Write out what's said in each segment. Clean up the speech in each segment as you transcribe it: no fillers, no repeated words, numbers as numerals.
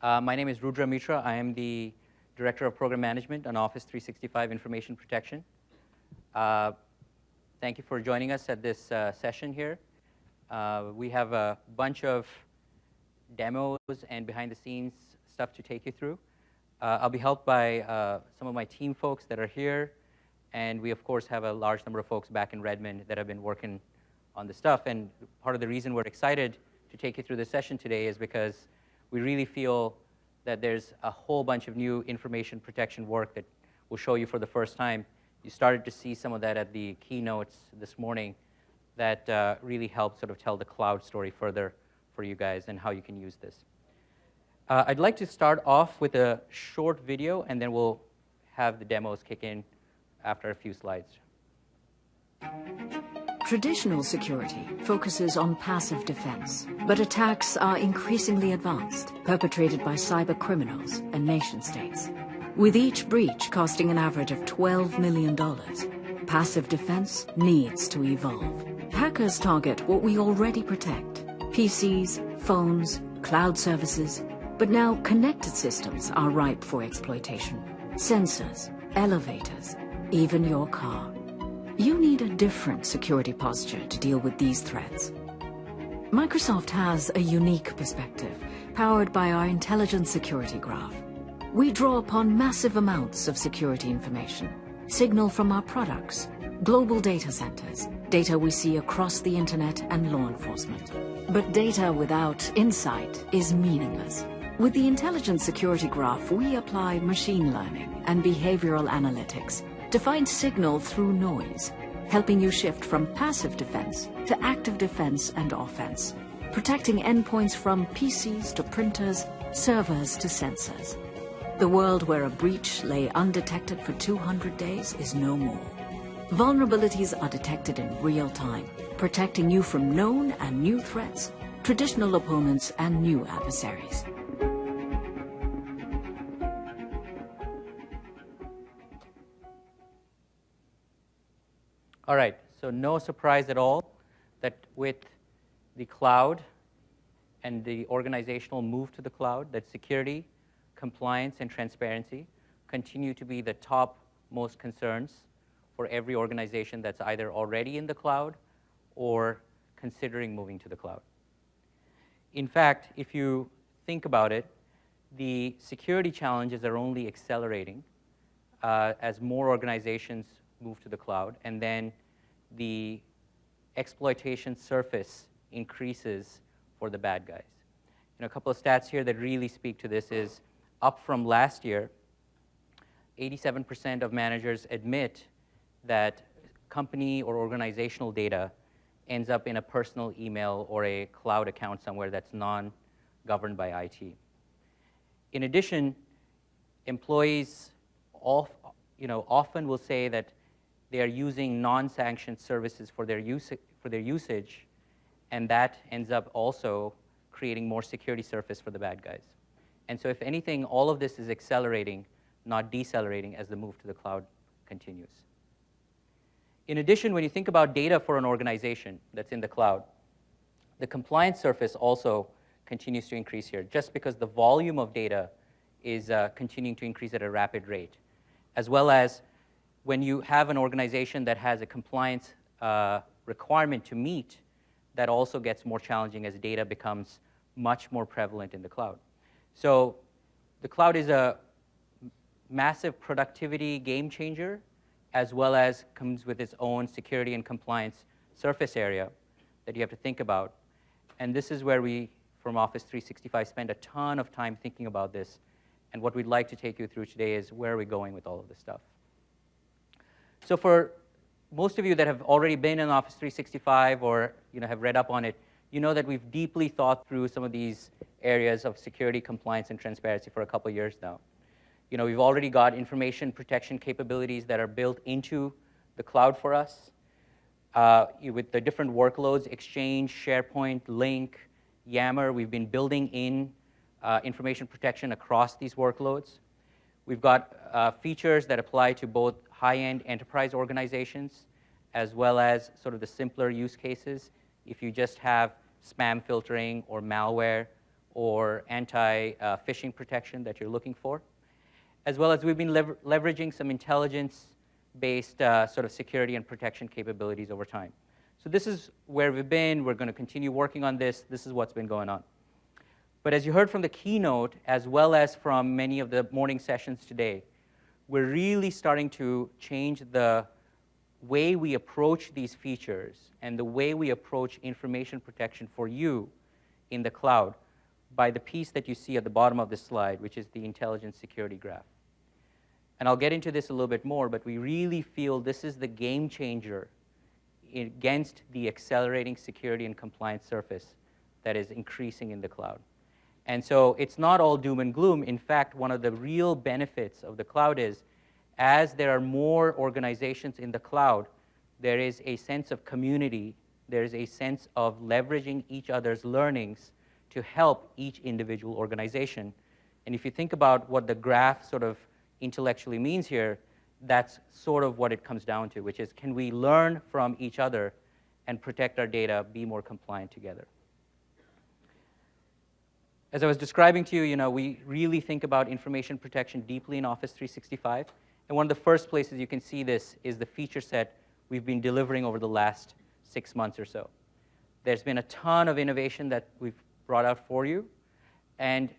My name is Rudra Mitra. I am the Director of Program Management on Office 365 Information Protection. Thank you for joining us at this session here. We have a bunch of demos and behind-the-scenes stuff to take you through. I'll be helped by some of my team folks that are here, and we, of course, have a large number of folks back in Redmond that have been working on the stuff. And part of the reason we're excited to take you through this session today is because we really feel that there's a whole bunch of new information protection work that we'll show you for the first time. You started to see some of that at the keynotes this morning that really helped sort of tell the cloud story further for you guys and how you can use this. I'd like to start off with a short video, and then we'll have the demos kick in after a few slides. Traditional security focuses on passive defense, but attacks are increasingly advanced, perpetrated by cyber criminals and nation-states. With each breach costing an average of $12 million, passive defense needs to evolve. Hackers target what we already protect: PCs, phones, cloud services, but now connected systems are ripe for exploitation. Sensors, elevators, even your car. You need a different security posture to deal with these threats. Microsoft has a unique perspective, powered by our intelligent security graph. We draw upon massive amounts of security information, signal from our products, global data centers, data we see across the internet and law enforcement. But data without insight is meaningless. With the intelligent security graph, we apply machine learning and behavioral analytics to find signal through noise, helping you shift from passive defense to active defense and offense, protecting endpoints from PCs to printers, servers to sensors. The world where a breach lay undetected for 200 days is no more. Vulnerabilities are detected in real time, protecting you from known and new threats, traditional opponents, and new adversaries. All right, so no surprise at all that with the cloud and the organizational move to the cloud, that security, compliance, and transparency continue to be the top most concerns for every organization that's either already in the cloud or considering moving to the cloud. In fact, if you think about it, the security challenges are only accelerating as more organizations move to the cloud, and then the exploitation surface increases for the bad guys. A couple of stats here that really speak to this is, up from last year, 87% of managers admit that company or organizational data ends up in a personal email or a cloud account somewhere that's non-governed by IT. In addition, employees often will say that they are using non-sanctioned services for their usage, and that ends up also creating more security surface for the bad guys. And so if anything, all of this is accelerating, not decelerating, as the move to the cloud continues. In addition, when you think about data for an organization that's in the cloud, the compliance surface also continues to increase here, just because the volume of data is continuing to increase at a rapid rate, as well as when you have an organization that has a compliance requirement to meet, that also gets more challenging as data becomes much more prevalent in the cloud. So the cloud is a massive productivity game changer, as well as comes with its own security and compliance surface area that you have to think about. And this is where we, from Office 365, spend a ton of time thinking about this. And what we'd like to take you through today is where are we going with all of this stuff. So for most of you that have already been in Office 365 or have read up on it, you know that we've deeply thought through some of these areas of security, compliance, and transparency for a couple of years now. We've already got information protection capabilities that are built into the cloud for us. With the different workloads, Exchange, SharePoint, Lync, Yammer, we've been building in information protection across these workloads. We've got features that apply to both high-end enterprise organizations, as well as sort of the simpler use cases. If you just have spam filtering or malware or anti-phishing protection that you're looking for, as well as we've been leveraging some intelligence-based sort of security and protection capabilities over time. So this is where we've been. We're going to continue working on this. This is what's been going on. But as you heard from the keynote, as well as from many of the morning sessions today, we're really starting to change the way we approach these features and the way we approach information protection for you in the cloud by the piece that you see at the bottom of this slide, which is the Intelligence Security Graph. And I'll get into this a little bit more, but we really feel this is the game changer against the accelerating security and compliance surface that is increasing in the cloud. And so it's not all doom and gloom. In fact, one of the real benefits of the cloud is as there are more organizations in the cloud, there is a sense of community, there is a sense of leveraging each other's learnings to help each individual organization. And if you think about what the graph sort of intellectually means here, that's sort of what it comes down to, which is can we learn from each other and protect our data, be more compliant together. As I was describing to you, we really think about information protection deeply in Office 365. And one of the first places you can see this is the feature set we've been delivering over the last 6 months or so. There's been a ton of innovation that we've brought out for you, and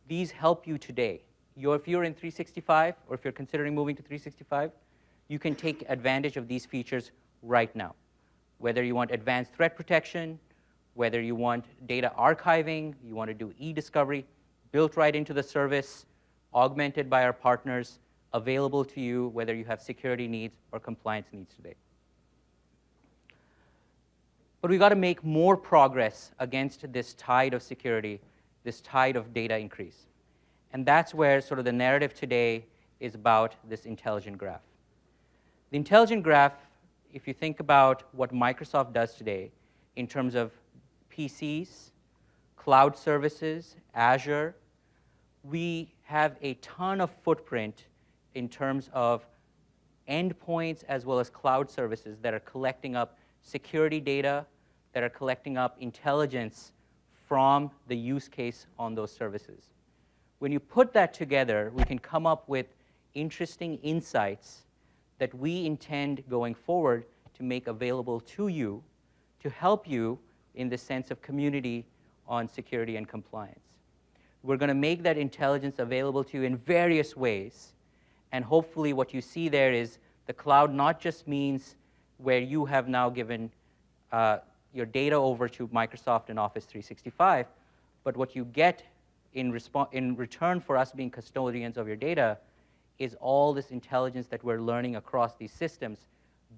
these help you today. If you're in 365, or if you're considering moving to 365, you can take advantage of these features right now. Whether you want advanced threat protection, whether you want data archiving, you want to do e-discovery, built right into the service, augmented by our partners, available to you, whether you have security needs or compliance needs today. But we've got to make more progress against this tide of security, this tide of data increase. And that's where sort of the narrative today is about this intelligent graph. The intelligent graph, if you think about what Microsoft does today in terms of PCs, cloud services, Azure, we have a ton of footprint in terms of endpoints as well as cloud services that are collecting up security data, that are collecting up intelligence from the use case on those services. When you put that together, we can come up with interesting insights that we intend going forward to make available to you to help you in the sense of community on security and compliance. We're going to make that intelligence available to you in various ways. And hopefully what you see there is the cloud not just means where you have now given your data over to Microsoft and Office 365, but what you get in return for us being custodians of your data is all this intelligence that we're learning across these systems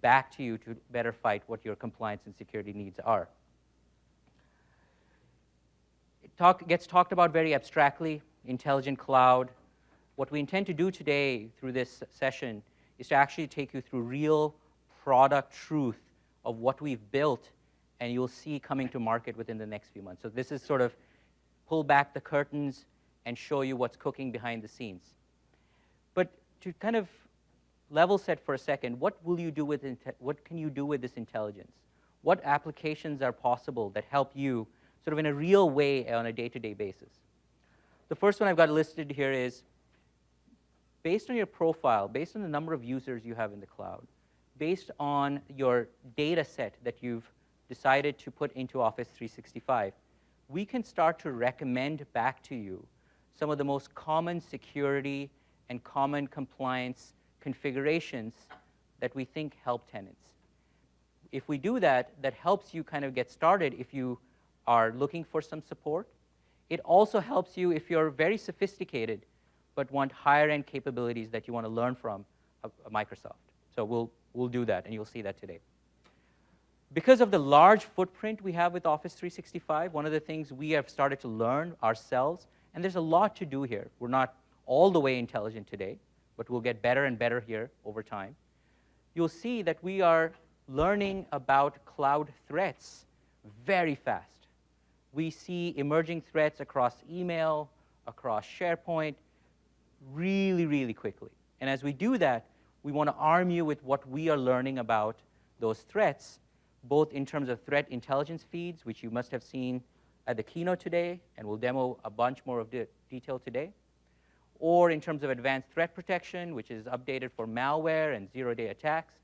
back to you to better fight what your compliance and security needs are. It gets talked about very abstractly, intelligent cloud. What we intend to do today through this session is to actually take you through real product truth of what we've built, and you'll see coming to market within the next few months. So this is sort of pull back the curtains and show you what's cooking behind the scenes. But to kind of level set for a second, what can you do with this intelligence? What applications are possible that help you sort of in a real way on a day-to-day basis? The first one I've got listed here is, based on your profile, based on the number of users you have in the cloud, based on your data set that you've decided to put into Office 365, we can start to recommend back to you some of the most common security and common compliance configurations that we think help tenants. If we do that, that helps you kind of get started if you are looking for some support. It also helps you if you're very sophisticated but want higher-end capabilities that you want to learn from Microsoft. So we'll do that, and you'll see that today. Because of the large footprint we have with Office 365, one of the things we have started to learn ourselves, and there's a lot to do here. We're not all the way intelligent today, but we'll get better and better here over time. You'll see that we are learning about cloud threats very fast. We see emerging threats across email, across SharePoint, really, really quickly. And as we do that, we want to arm you with what we are learning about those threats, both in terms of threat intelligence feeds, which you must have seen at the keynote today, and we'll demo a bunch more of the detail today, or in terms of advanced threat protection, which is updated for malware and zero-day attacks.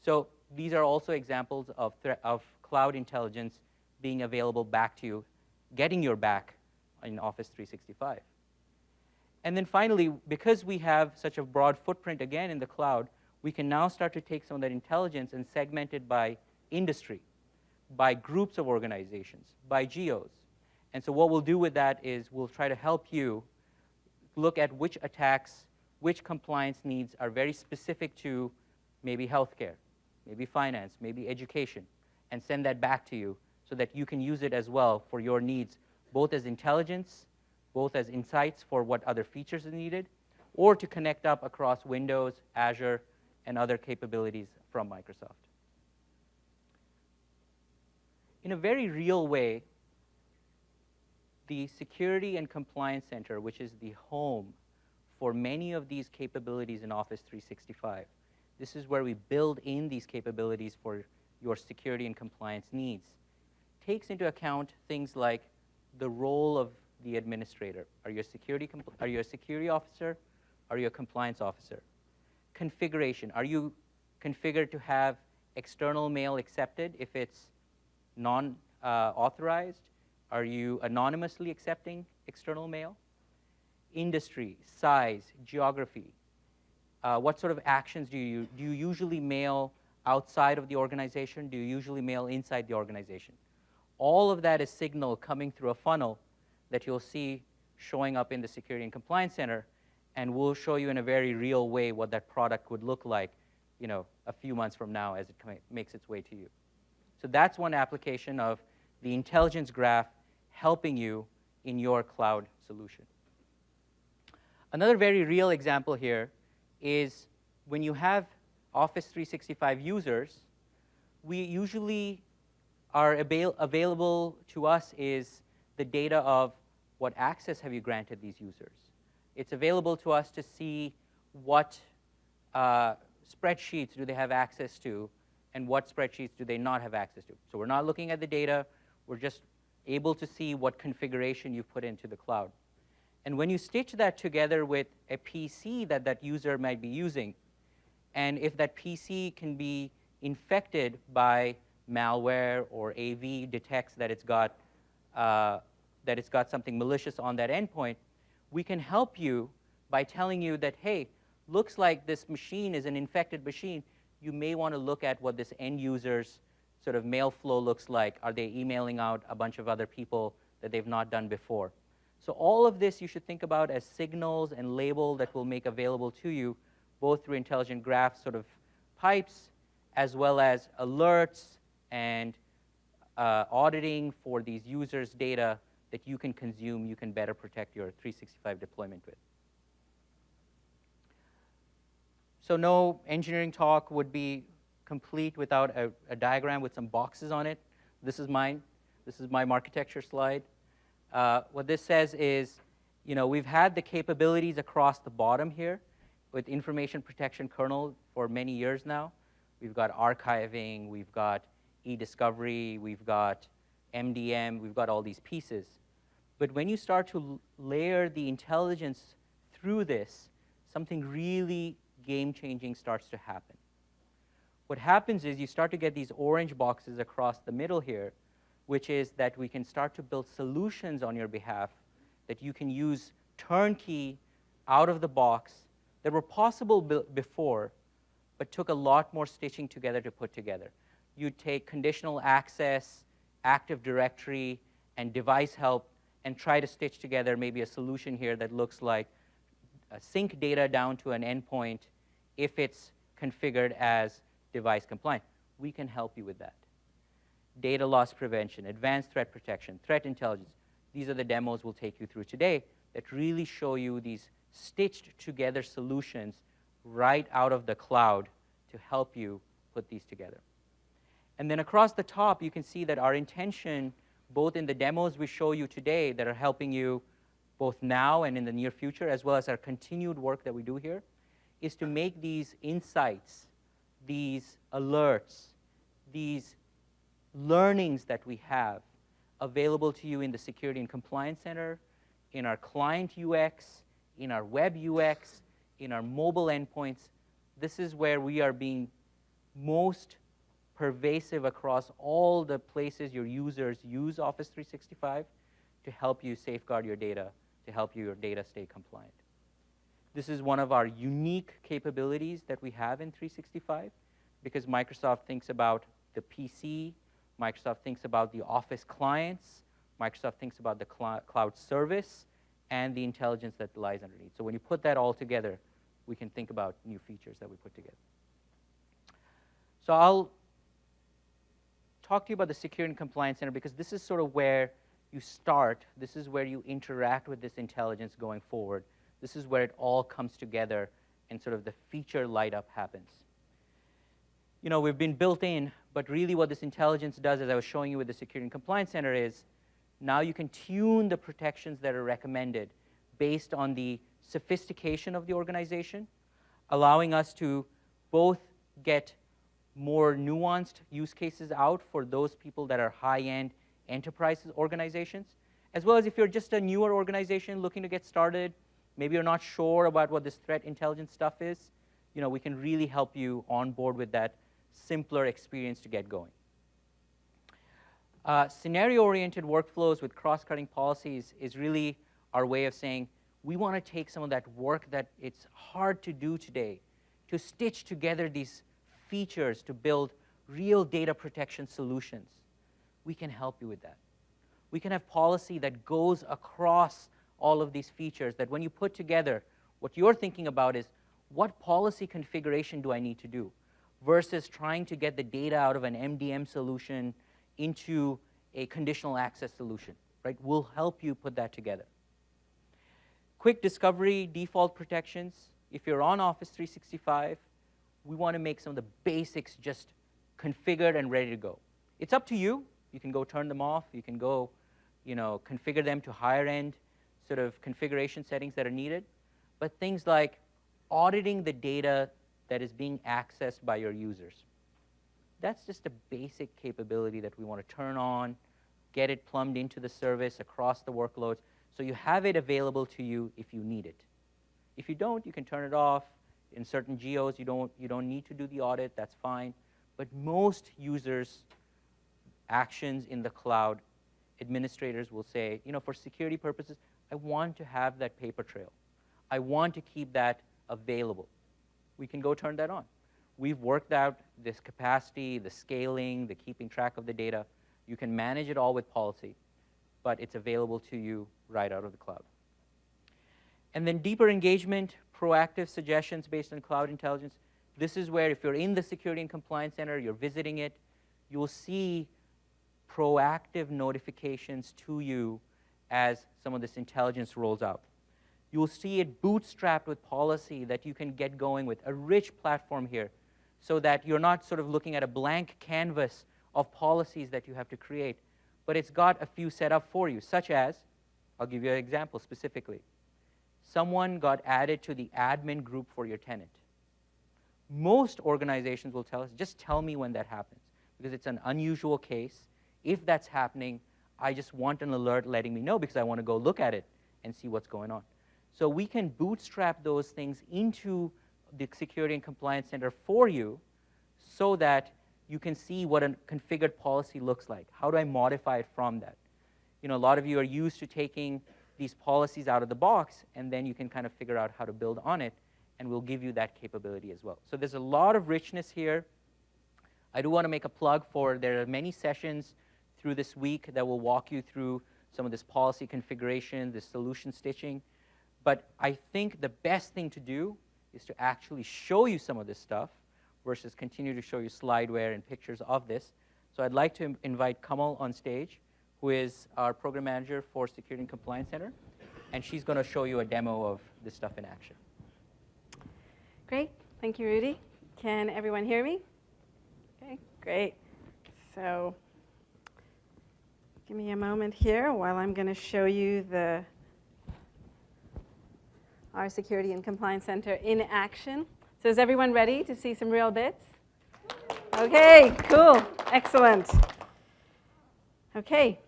So these are also examples of cloud intelligence being available back to you, getting your back in Office 365. And then finally, because we have such a broad footprint again in the cloud, we can now start to take some of that intelligence and segment it by industry, by groups of organizations, by geos. And so what we'll do with that is we'll try to help you look at which attacks, which compliance needs are very specific to maybe healthcare, maybe finance, maybe education, and send that back to you so that you can use it as well for your needs, both as intelligence, both as insights for what other features are needed, or to connect up across Windows, Azure, and other capabilities from Microsoft. In a very real way, the Security and Compliance Center, which is the home for many of these capabilities in Office 365, this is where we build in these capabilities for your security and compliance needs, takes into account things like the role of the administrator. Are you a security officer? Are you a compliance officer? Configuration. Are you configured to have external mail accepted if it's non-authorized? Are you anonymously accepting external mail? Industry, size, geography. What sort of actions do you usually mail outside of the organization? Do you usually mail inside the organization? All of that is signal coming through a funnel that you'll see showing up in the Security and Compliance Center, and we'll show you in a very real way what that product would look like, a few months from now as it makes its way to you. So that's one application of the intelligence graph helping you in your cloud solution. Another very real example here is when you have Office 365 users, we usually are available to us is the data of what access have you granted these users. It's available to us to see what spreadsheets do they have access to and what spreadsheets do they not have access to. So we're not looking at the data. We're just able to see what configuration you've put into the cloud. And when you stitch that together with a PC that user might be using, and if that PC can be infected by malware or AV detects that it's got something malicious on that endpoint, we can help you by telling you that, hey, looks like this machine is an infected machine. You may want to look at what this end user's sort of mail flow looks like. Are they emailing out a bunch of other people that they've not done before? So all of this you should think about as signals and label that we'll make available to you, both through intelligent graph sort of pipes, as well as alerts and auditing for these users' data that you can consume, you can better protect your 365 deployment with. So no engineering talk would be complete without a diagram with some boxes on it. This is mine. This is my architecture slide. What this says is, we've had the capabilities across the bottom here with information protection kernel for many years now. We've got archiving, we've got e-discovery, we've got MDM, we've got all these pieces. But when you start to layer the intelligence through this, something really game-changing starts to happen. What happens is you start to get these orange boxes across the middle here, which is that we can start to build solutions on your behalf that you can use turnkey out of the box that were possible before, but took a lot more stitching together to put together. You'd take conditional access, Active Directory, and device help and try to stitch together maybe a solution here that looks like sync data down to an endpoint if it's configured as device compliant. We can help you with that. Data loss prevention, advanced threat protection, threat intelligence. These are the demos we'll take you through today that really show you these stitched together solutions right out of the cloud to help you put these together. And then across the top, you can see that our intention, both in the demos we show you today that are helping you both now and in the near future, as well as our continued work that we do here, is to make these insights, these alerts, these learnings that we have available to you in the Security and Compliance Center, in our client UX, in our web UX, in our mobile endpoints. This is where we are being most pervasive across all the places your users use Office 365 to help you safeguard your data, to help your data stay compliant. This is one of our unique capabilities that we have in 365 because Microsoft thinks about the PC, Microsoft thinks about the Office clients, Microsoft thinks about the cloud service, and the intelligence that lies underneath. So when you put that all together, we can think about new features that we put together. So I'll talk to you about the Security and Compliance Center because this is sort of where you start. This is where you interact with this intelligence going forward. This is where it all comes together and sort of the feature light up happens. You know, we've been built in, but really what this intelligence does, as I was showing you with the Security and Compliance Center, is now you can tune the protections that are recommended based on the sophistication of the organization, allowing us to both get more nuanced use cases out for those people that are high-end enterprise organizations, as well as if you're just a newer organization looking to get started, maybe you're not sure about what this threat intelligence stuff is, you know, we can really help you on board with that simpler experience to get going. Scenario-oriented workflows with cross-cutting policies is really our way of saying we want to take some of that work that it's hard to do today to stitch together these features to build real data protection solutions. We can help you with that. We can have policy that goes across all of these features that when you put together, what you're thinking about is what policy configuration do I need to do versus trying to get the data out of an MDM solution into a conditional access solution, right? We'll help you put that together. Quick discovery, default protections. If you're on Office 365, we want to make some of the basics just configured and ready to go. It's up to you. You can go turn them off. You can go, you know, configure them to higher end sort of configuration settings that are needed. But things like auditing the data that is being accessed by your users. That's just a basic capability that we want to turn on, get it plumbed into the service across the workloads, so you have it available to you if you need it. If you don't, you can turn it off. In certain geos, you don't need to do the audit, that's fine. But most users' actions in the cloud, administrators will say, you know, for security purposes, I want to have that paper trail. I want to keep that available. We can go turn that on. We've worked out this capacity, the scaling, the keeping track of the data. You can manage it all with policy, but it's available to you right out of the cloud. And then deeper engagement, proactive suggestions based on cloud intelligence. This is where if you're in the Security and Compliance Center, you're visiting it, you'll see proactive notifications to you as some of this intelligence rolls out. You'll see it bootstrapped with policy that you can get going with, a rich platform here, so that you're not sort of looking at a blank canvas of policies that you have to create, but it's got a few set up for you, such as, I'll give you an example specifically. Someone got added to the admin group for your tenant. Most organizations will tell us, just tell me when that happens, because it's an unusual case. If that's happening, I just want an alert letting me know because I want to go look at it and see what's going on. So we can bootstrap those things into the Security and Compliance Center for you so that you can see what a configured policy looks like. How do I modify it from that? You know, a lot of you are used to taking these policies out of the box, and then you can kind of figure out how to build on it, and we'll give you that capability as well. So there's a lot of richness here. I do want to make a plug for, there are many sessions through this week that will walk you through some of this policy configuration, this solution stitching. But I think the best thing to do is to actually show you some of this stuff versus continue to show you slideware and pictures of this. So I'd like to invite Kamal on stage, who is our program manager for Security and Compliance Center, and she's going to show you a demo of this stuff in action. Great. Thank you, Rudy. Can everyone hear me? Okay, great. So give me a moment here while I'm going to show you our Security and Compliance Center in action. So is everyone ready to see some real bits? Okay, cool. Excellent. Okay.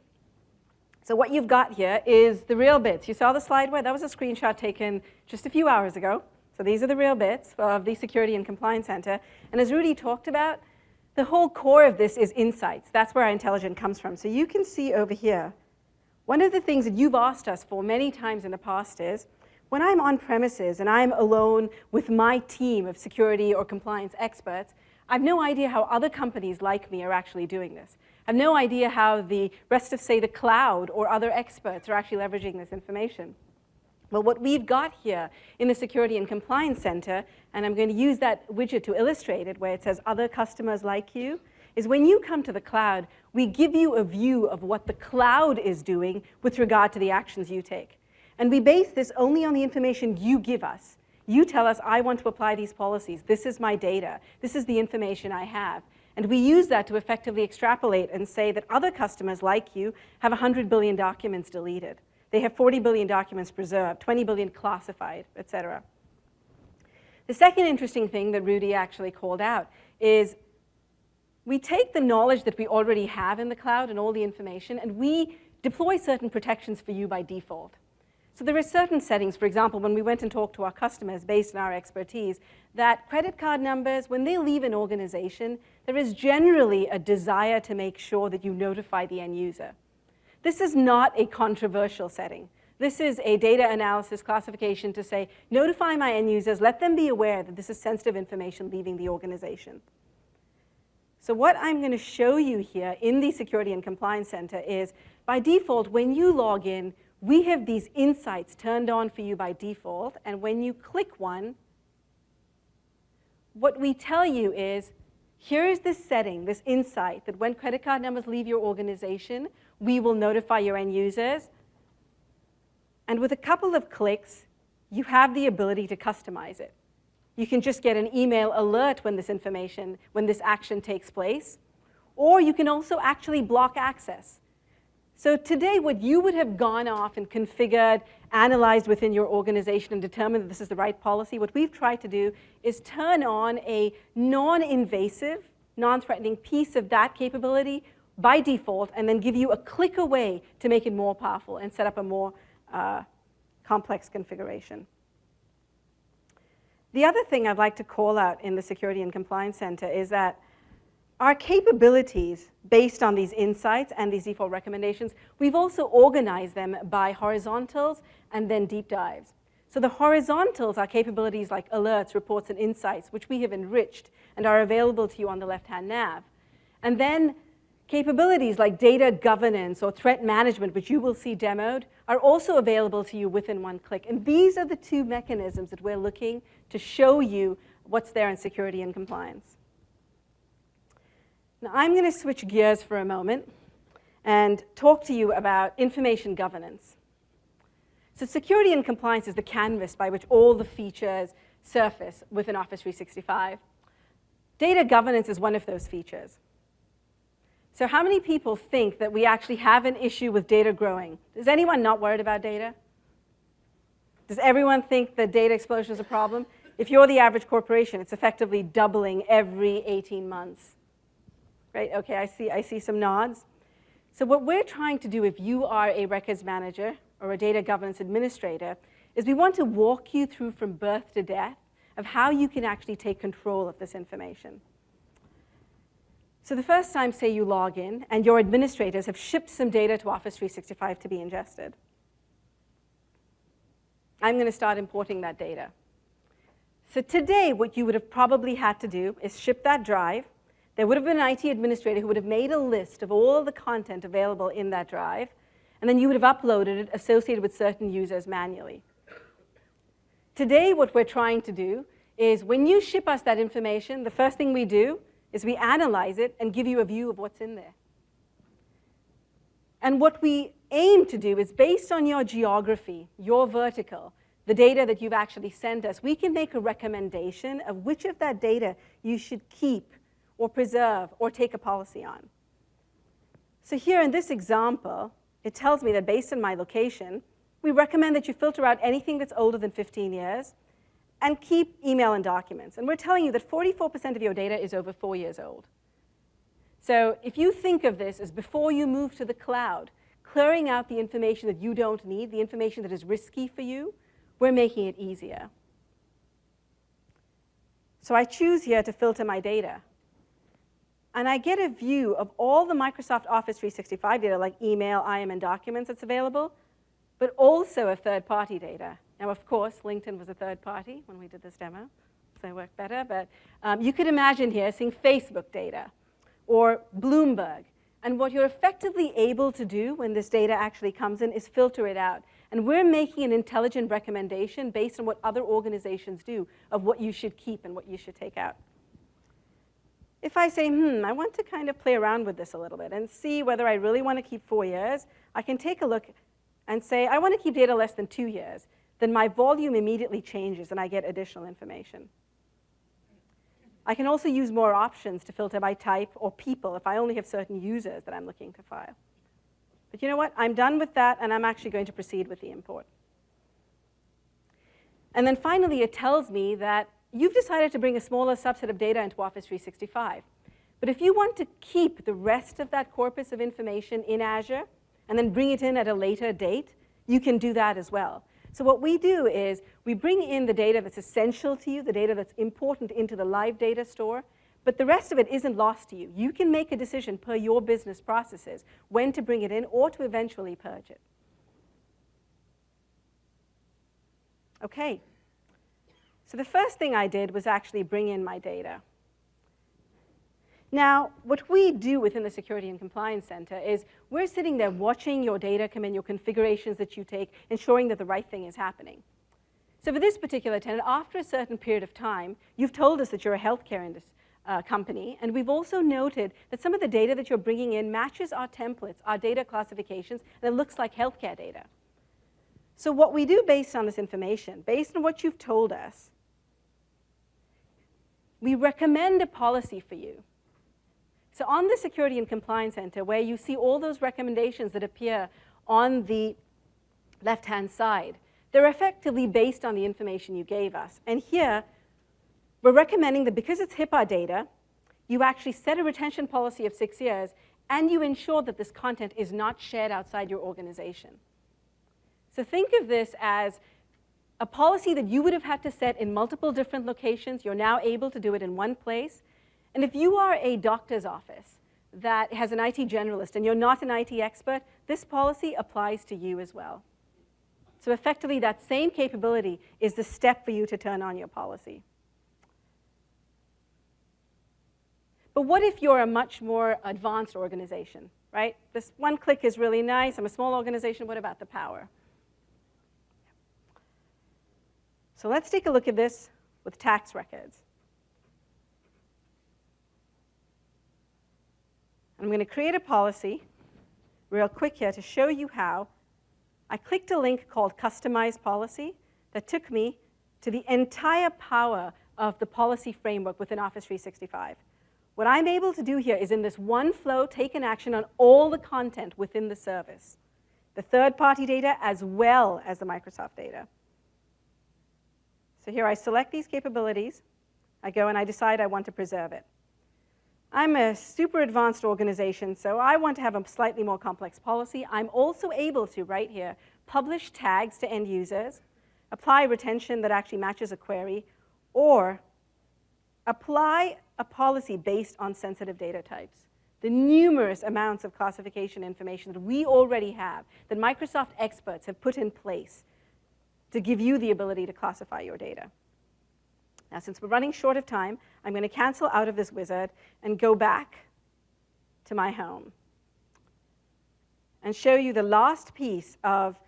So what you've got here is the real bits. You saw the slide where that was a screenshot taken just a few hours ago. So these are the real bits of the Security and Compliance Center. And as Rudy talked about, the whole core of this is insights. That's where our intelligence comes from. So you can see over here, one of the things that you've asked us for many times in the past is, when I'm on premises and I'm alone with my team of security or compliance experts, I have no idea how other companies like me are actually doing this. I have no idea how the rest of, say, the cloud or other experts are actually leveraging this information. Well, what we've got here in the Security and Compliance Center, and I'm going to use that widget to illustrate it, where it says other customers like you, is when you come to the cloud, we give you a view of what the cloud is doing with regard to the actions you take. And we base this only on the information you give us. You tell us, I want to apply these policies. This is my data. This is the information I have. And we use that to effectively extrapolate and say that other customers like you have 100 billion documents deleted. They have 40 billion documents preserved, 20 billion classified, et cetera. The second interesting thing that Rudy actually called out is we take the knowledge that we already have in the cloud and all the information, and we deploy certain protections for you by default. So there are certain settings, for example, when we went and talked to our customers based on our expertise, that credit card numbers, when they leave an organization, there is generally a desire to make sure that you notify the end user. This is not a controversial setting. This is a data analysis classification to say, notify my end users, let them be aware that this is sensitive information leaving the organization. So what I'm going to show you here in the Security and Compliance Center is, by default, when you log in, we have these insights turned on for you by default, and when you click one, what we tell you is, here is this setting, this insight, that when credit card numbers leave your organization, we will notify your end users. And with a couple of clicks, you have the ability to customize it. You can just get an email alert when this information, when this action takes place, or you can also actually block access. So today, what you would have gone off and configured, analyzed within your organization and determined that this is the right policy, what we've tried to do is turn on a non-invasive, non-threatening piece of that capability by default, and then give you a click away to make it more powerful and set up a more complex configuration. The other thing I'd like to call out in the Security and Compliance Center is that our capabilities, based on these insights and these default recommendations, we've also organized them by horizontals and then deep dives. So the horizontals are capabilities like alerts, reports, and insights, which we have enriched and are available to you on the left-hand nav. And then capabilities like data governance or threat management, which you will see demoed, are also available to you within one click. And these are the two mechanisms that we're looking to show you what's there in security and compliance. Now, I'm going to switch gears for a moment and talk to you about information governance. So security and compliance is the canvas by which all the features surface within Office 365. Data governance is one of those features. So how many people think that we actually have an issue with data growing? Is anyone not worried about data? Does everyone think that data explosion is a problem? If you're the average corporation, it's effectively doubling every 18 months. Right? Okay, I see some nods. So what we're trying to do, if you are a records manager or a data governance administrator, is we want to walk you through from birth to death of how you can actually take control of this information. So the first time, say, you log in, and your administrators have shipped some data to Office 365 to be ingested. I'm going to start importing that data. So today, what you would have probably had to do is ship that drive. There would have been an IT administrator who would have made a list of all the content available in that drive, and then you would have uploaded it associated with certain users manually. Today, what we're trying to do is when you ship us that information, the first thing we do is we analyze it and give you a view of what's in there. And what we aim to do is, based on your geography, your vertical, the data that you've actually sent us, we can make a recommendation of which of that data you should keep or preserve or take a policy on. So here in this example, it tells me that based on my location, we recommend that you filter out anything that's older than 15 years and keep email and documents. And we're telling you that 44% of your data is over 4 years old. So if you think of this as before you move to the cloud, clearing out the information that you don't need, the information that is risky for you, we're making it easier. So I choose here to filter my data. And I get a view of all the Microsoft Office 365 data, like email, IM, and documents that's available, but also of third-party data. Now, of course, LinkedIn was a third party when we did this demo, so it worked better. But you could imagine here seeing Facebook data or Bloomberg. And what you're effectively able to do when this data actually comes in is filter it out. And we're making an intelligent recommendation based on what other organizations do of what you should keep and what you should take out. If I say, I want to kind of play around with this a little bit and see whether I really want to keep 4 years, I can take a look and say, I want to keep data less than 2 years. Then my volume immediately changes and I get additional information. I can also use more options to filter by type or people if I only have certain users that I'm looking to file. But you know what? I'm done with that, and I'm actually going to proceed with the import. And then finally, it tells me that you've decided to bring a smaller subset of data into Office 365. But if you want to keep the rest of that corpus of information in Azure and then bring it in at a later date, you can do that as well. So what we do is we bring in the data that's essential to you, the data that's important into the live data store, but the rest of it isn't lost to you. You can make a decision per your business processes when to bring it in or to eventually purge it. OK. So the first thing I did was actually bring in my data. Now, what we do within the Security and Compliance Center is we're sitting there watching your data come in, your configurations that you take, ensuring that the right thing is happening. So for this particular tenant, after a certain period of time, you've told us that you're a healthcare company, and we've also noted that some of the data that you're bringing in matches our templates, our data classifications, and it looks like healthcare data. So what we do based on this information, based on what you've told us, we recommend a policy for you. So on the Security and Compliance Center, where you see all those recommendations that appear on the left-hand side, they're effectively based on the information you gave us. And here, we're recommending that because it's HIPAA data, you actually set a retention policy of 6 years, and you ensure that this content is not shared outside your organization. So think of this as a policy that you would have had to set in multiple different locations. You're now able to do it in one place. And if you are a doctor's office that has an IT generalist and you're not an IT expert, this policy applies to you as well. So effectively, that same capability is the step for you to turn on your policy. But what if you're a much more advanced organization, right? This one click is really nice. I'm a small organization. What about the power? So let's take a look at this with tax records. I'm going to create a policy real quick here to show you how. I clicked a link called Customize Policy that took me to the entire power of the policy framework within Office 365. What I'm able to do here is in this one flow, take an action on all the content within the service, the third-party data as well as the Microsoft data. So here I select these capabilities. I go and I decide I want to preserve it. I'm a super advanced organization, so I want to have a slightly more complex policy. I'm also able to, right here, publish tags to end users, apply retention that actually matches a query, or apply a policy based on sensitive data types. The numerous amounts of classification information that we already have, that Microsoft experts have put in place to give you the ability to classify your data. Now, since we're running short of time, I'm going to cancel out of this wizard and go back to my home and show you the last piece of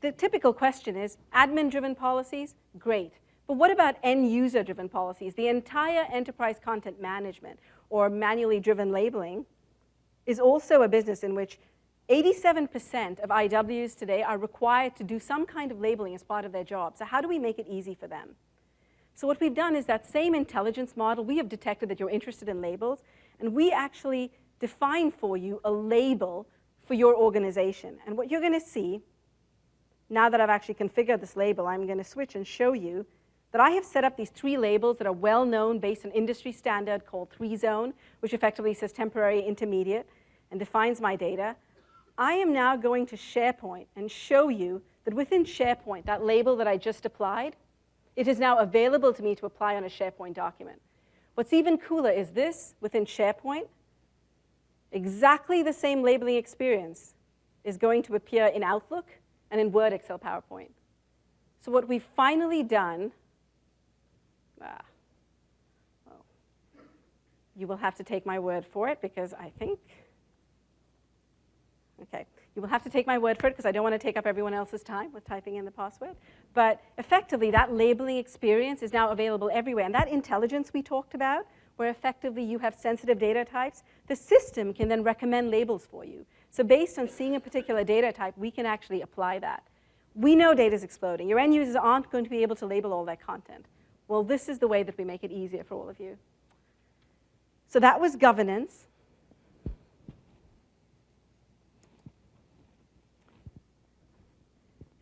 the typical question is, admin-driven policies? Great. But what about end-user-driven policies? The entire enterprise content management or manually driven labeling is also a business in which 87% of IWs today are required to do some kind of labeling as part of their job. So how do we make it easy for them? So what we've done is that same intelligence model, we have detected that you're interested in labels, and we actually define for you a label for your organization. And what you're going to see, now that I've actually configured this label, I'm going to switch and show you that I have set up these 3 labels that are well-known based on industry standard called 3-zone, which effectively says temporary intermediate and defines my data. I am now going to SharePoint and show you that within SharePoint, that label that I just applied, it is now available to me to apply on a SharePoint document. What's even cooler is this, within SharePoint, exactly the same labeling experience is going to appear in Outlook and in Word, Excel, PowerPoint. So what we've finally done, you will have to take my word for it because I think, okay, you will have to take my word for it because I don't want to take up everyone else's time with typing in the password. But effectively, that labeling experience is now available everywhere. And that intelligence we talked about, where effectively you have sensitive data types, the system can then recommend labels for you. So based on seeing a particular data type, we can actually apply that. We know data is exploding. Your end users aren't going to be able to label all that content. Well, this is the way that we make it easier for all of you. So that was governance.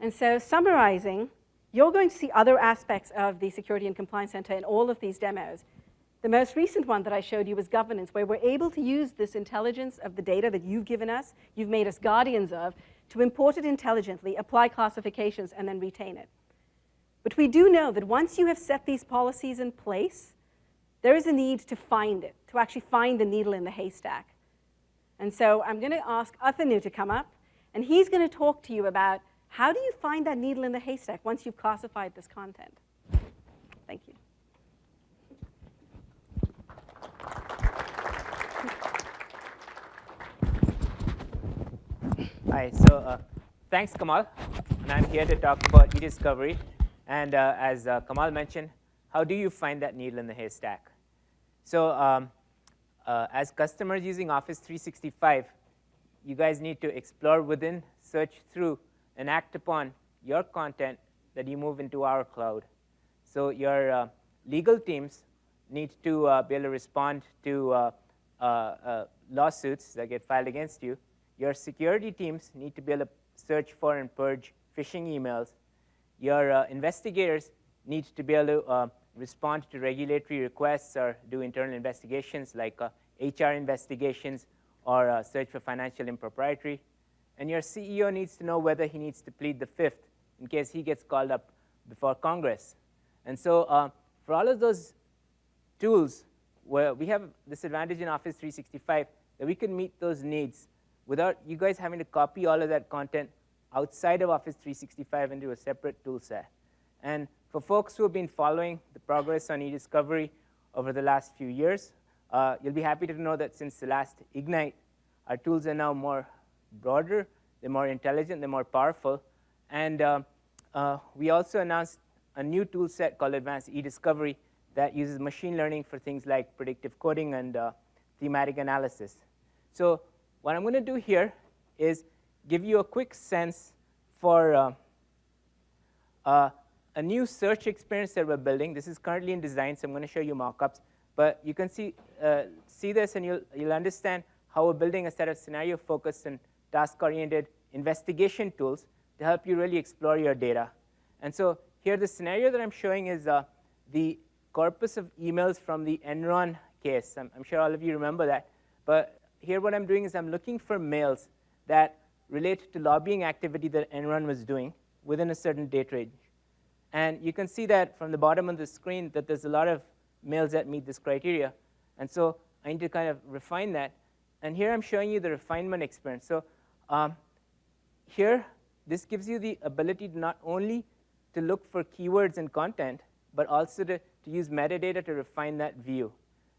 And so summarizing, you're going to see other aspects of the Security and Compliance Center in all of these demos. The most recent one that I showed you was governance, where we're able to use this intelligence of the data that you've given us, you've made us guardians of, to import it intelligently, apply classifications, and then retain it. But we do know that once you have set these policies in place, there is a need to find it, to actually find the needle in the haystack. And so I'm going to ask Athanu to come up, and he's going to talk to you about how do you find that needle in the haystack once you've classified this content. Thank you. Hi, so thanks, Kamal. And I'm here to talk about e-discovery. And as Kamal mentioned, how do you find that needle in the haystack? So as customers using Office 365, you guys need to explore within, search through, and act upon your content that you move into our cloud. So your legal teams need to be able to respond to lawsuits that get filed against you. Your security teams need to be able to search for and purge phishing emails. Your investigators need to be able to respond to regulatory requests or do internal investigations like HR investigations or search for financial impropriety. And your CEO needs to know whether he needs to plead the fifth in case he gets called up before Congress. And so for all of those tools, where we have this advantage in Office 365 that we can meet those needs without you guys having to copy all of that content outside of Office 365 into a separate tool set. And for folks who have been following the progress on e-discovery over the last few years, you'll be happy to know that since the last Ignite, our tools are now more broader, they're more intelligent, they're more powerful. And we also announced a new tool set called Advanced e-discovery that uses machine learning for things like predictive coding and thematic analysis. So what I'm going to do here is give you a quick sense for a new search experience that we're building. This is currently in design, so I'm going to show you mock-ups. But you can see this, and you'll understand how we're building a set of scenario-focused and task-oriented investigation tools to help you really explore your data. And so here, the scenario that I'm showing is the corpus of emails from the Enron case. I'm sure all of you remember that. But here what I'm doing is I'm looking for mails that relate to lobbying activity that Enron was doing within a certain date range. And you can see that from the bottom of the screen that there's a lot of mails that meet this criteria. And so I need to kind of refine that. And here I'm showing you the refinement experience. So here, this gives you the ability to not only to look for keywords and content, but also to use metadata to refine that view.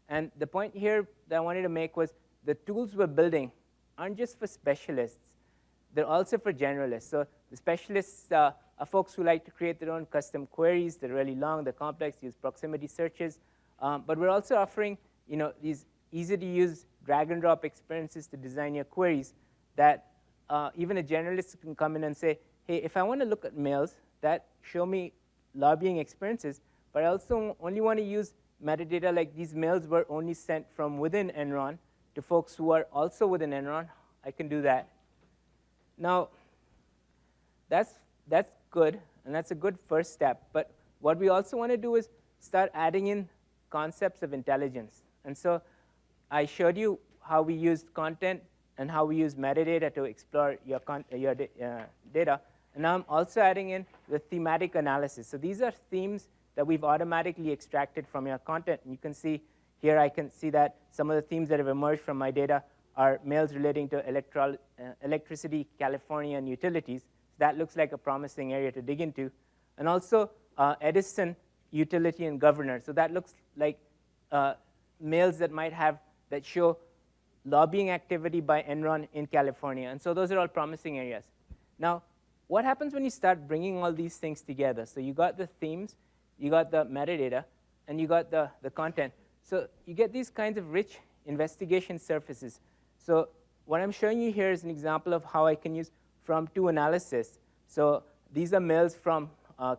And the point here that I wanted to make was the tools we're building aren't just for specialists. They're also for generalists. So the specialists are folks who like to create their own custom queries. They're really long, they're complex, use proximity searches. But we're also offering these easy-to-use drag-and-drop experiences to design your queries that even a generalist can come in and say, hey, if I want to look at mails that show me lobbying experiences, but I also only want to use metadata like these mails were only sent from within Enron to folks who are also within Enron, I can do that. Now, that's good, and that's a good first step. But what we also want to do is start adding in concepts of intelligence. And so I showed you how we used content and how we use metadata to explore your data. And now I'm also adding in the thematic analysis. So these are themes that we've automatically extracted from your content. And you can see here, I can see that some of the themes that have emerged from my data are mails relating to electricity, California, and utilities. So that looks like a promising area to dig into. And also Edison, utility, and governor. So that looks like mails that show lobbying activity by Enron in California. And so those are all promising areas. Now, what happens when you start bringing all these things together? So you got the themes, you got the metadata, and you got the content. So you get these kinds of rich investigation surfaces. So what I'm showing you here is an example of how I can use from-to analysis. So these are mails from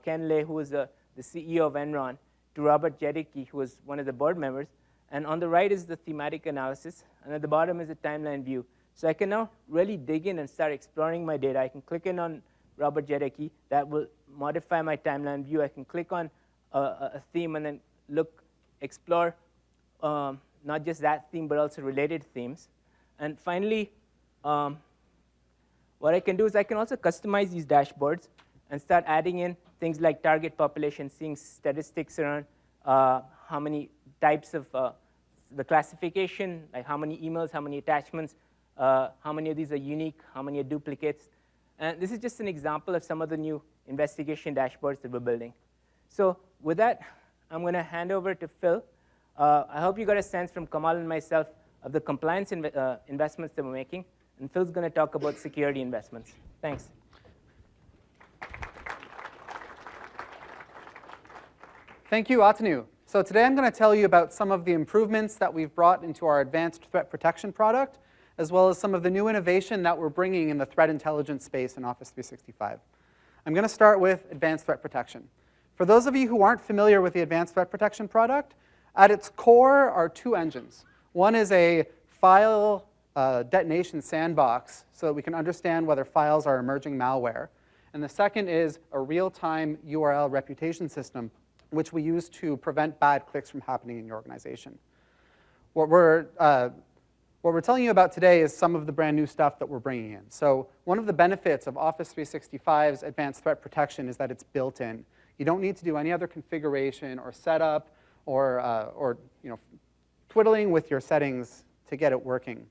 Ken Lay, who is the CEO of Enron, to Robert Jedicke, who was one of the board members. And on the right is the thematic analysis, and at the bottom is a timeline view. So I can now really dig in and start exploring my data. I can click in on Robert Jedicke. That will modify my timeline view. I can click on a theme and then explore not just that theme, but also related themes. And finally, what I can do is I can also customize these dashboards and start adding in things like target population, seeing statistics around how many types of the classification, like how many emails, how many attachments, how many of these are unique, how many are duplicates. And this is just an example of some of the new investigation dashboards that we're building. So with that, I'm going to hand over to Phil. I hope you got a sense from Kamal and myself of the compliance investments that we're making. And Phil's going to talk about security investments. Thanks. Thank you, Atanu. So today I'm going to tell you about some of the improvements that we've brought into our advanced threat protection product, as well as some of the new innovation that we're bringing in the threat intelligence space in Office 365. I'm going to start with advanced threat protection. For those of you who aren't familiar with the advanced threat protection product, at its core are two engines. One is a file detonation sandbox so that we can understand whether files are emerging malware. And the second is a real-time URL reputation system, which we use to prevent bad clicks from happening in your organization. What we're telling you about today is some of the brand new stuff that we're bringing in. So one of the benefits of Office 365's advanced threat protection is that it's built in. You don't need to do any other configuration or setup or twiddling with your settings to get it working.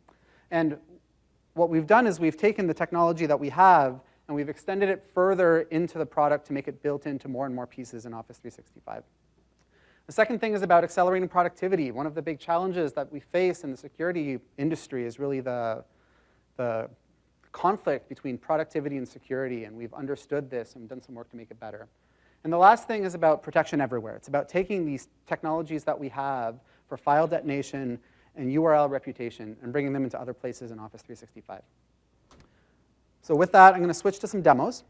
And what we've done is we've taken the technology that we have and we've extended it further into the product to make it built into more and more pieces in Office 365. The second thing is about accelerating productivity. One of the big challenges that we face in the security industry is really the conflict between productivity and security, and we've understood this and done some work to make it better. And the last thing is about protection everywhere. It's about taking these technologies that we have for file detonation and URL reputation and bringing them into other places in Office 365. So with that, I'm going to switch to some demos.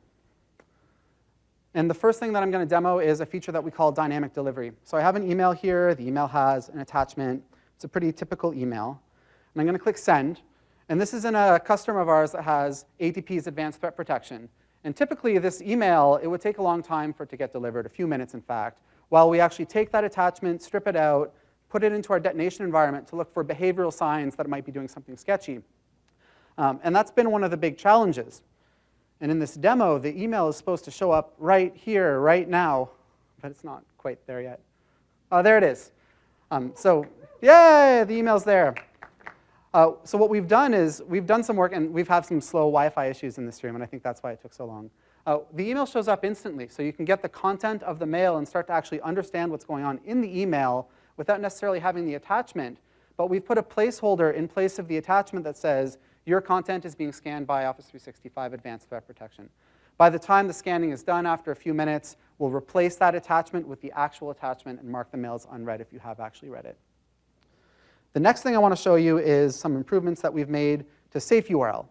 And the first thing that I'm going to demo is a feature that we call dynamic delivery. So I have an email here. The email has an attachment. It's a pretty typical email. And I'm going to click send. And this is in a customer of ours that has ATP's advanced threat protection. And typically, this email, it would take a long time for it to get delivered, a few minutes, in fact, while we actually take that attachment, strip it out, put it into our detonation environment to look for behavioral signs that it might be doing something sketchy. And that's been one of the big challenges. And in this demo, the email is supposed to show up right here, right now, but it's not quite there yet. Oh, there it is. So yay, the email's there. So what we've done is we've done some work, and we've had some slow Wi-Fi issues in this stream, and I think that's why it took so long. The email shows up instantly, so you can get the content of the mail and start to actually understand what's going on in the email without necessarily having the attachment. But we've put a placeholder in place of the attachment that says, your content is being scanned by Office 365 Advanced Threat Protection. By the time the scanning is done, after a few minutes, we'll replace that attachment with the actual attachment and mark the mail as unread if you have actually read it. The next thing I want to show you is some improvements that we've made to Safe URL.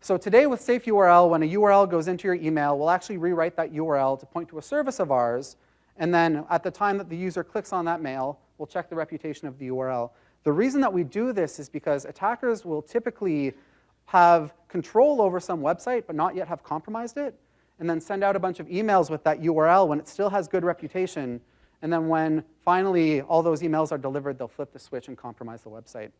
So today with Safe URL, when a URL goes into your email, we'll actually rewrite that URL to point to a service of ours, and then at the time that the user clicks on that mail, we'll check the reputation of the URL. The reason that we do this is because attackers will typically have control over some website but not yet have compromised it, and then send out a bunch of emails with that URL when it still has good reputation, and then when finally all those emails are delivered, they'll flip the switch and compromise the website.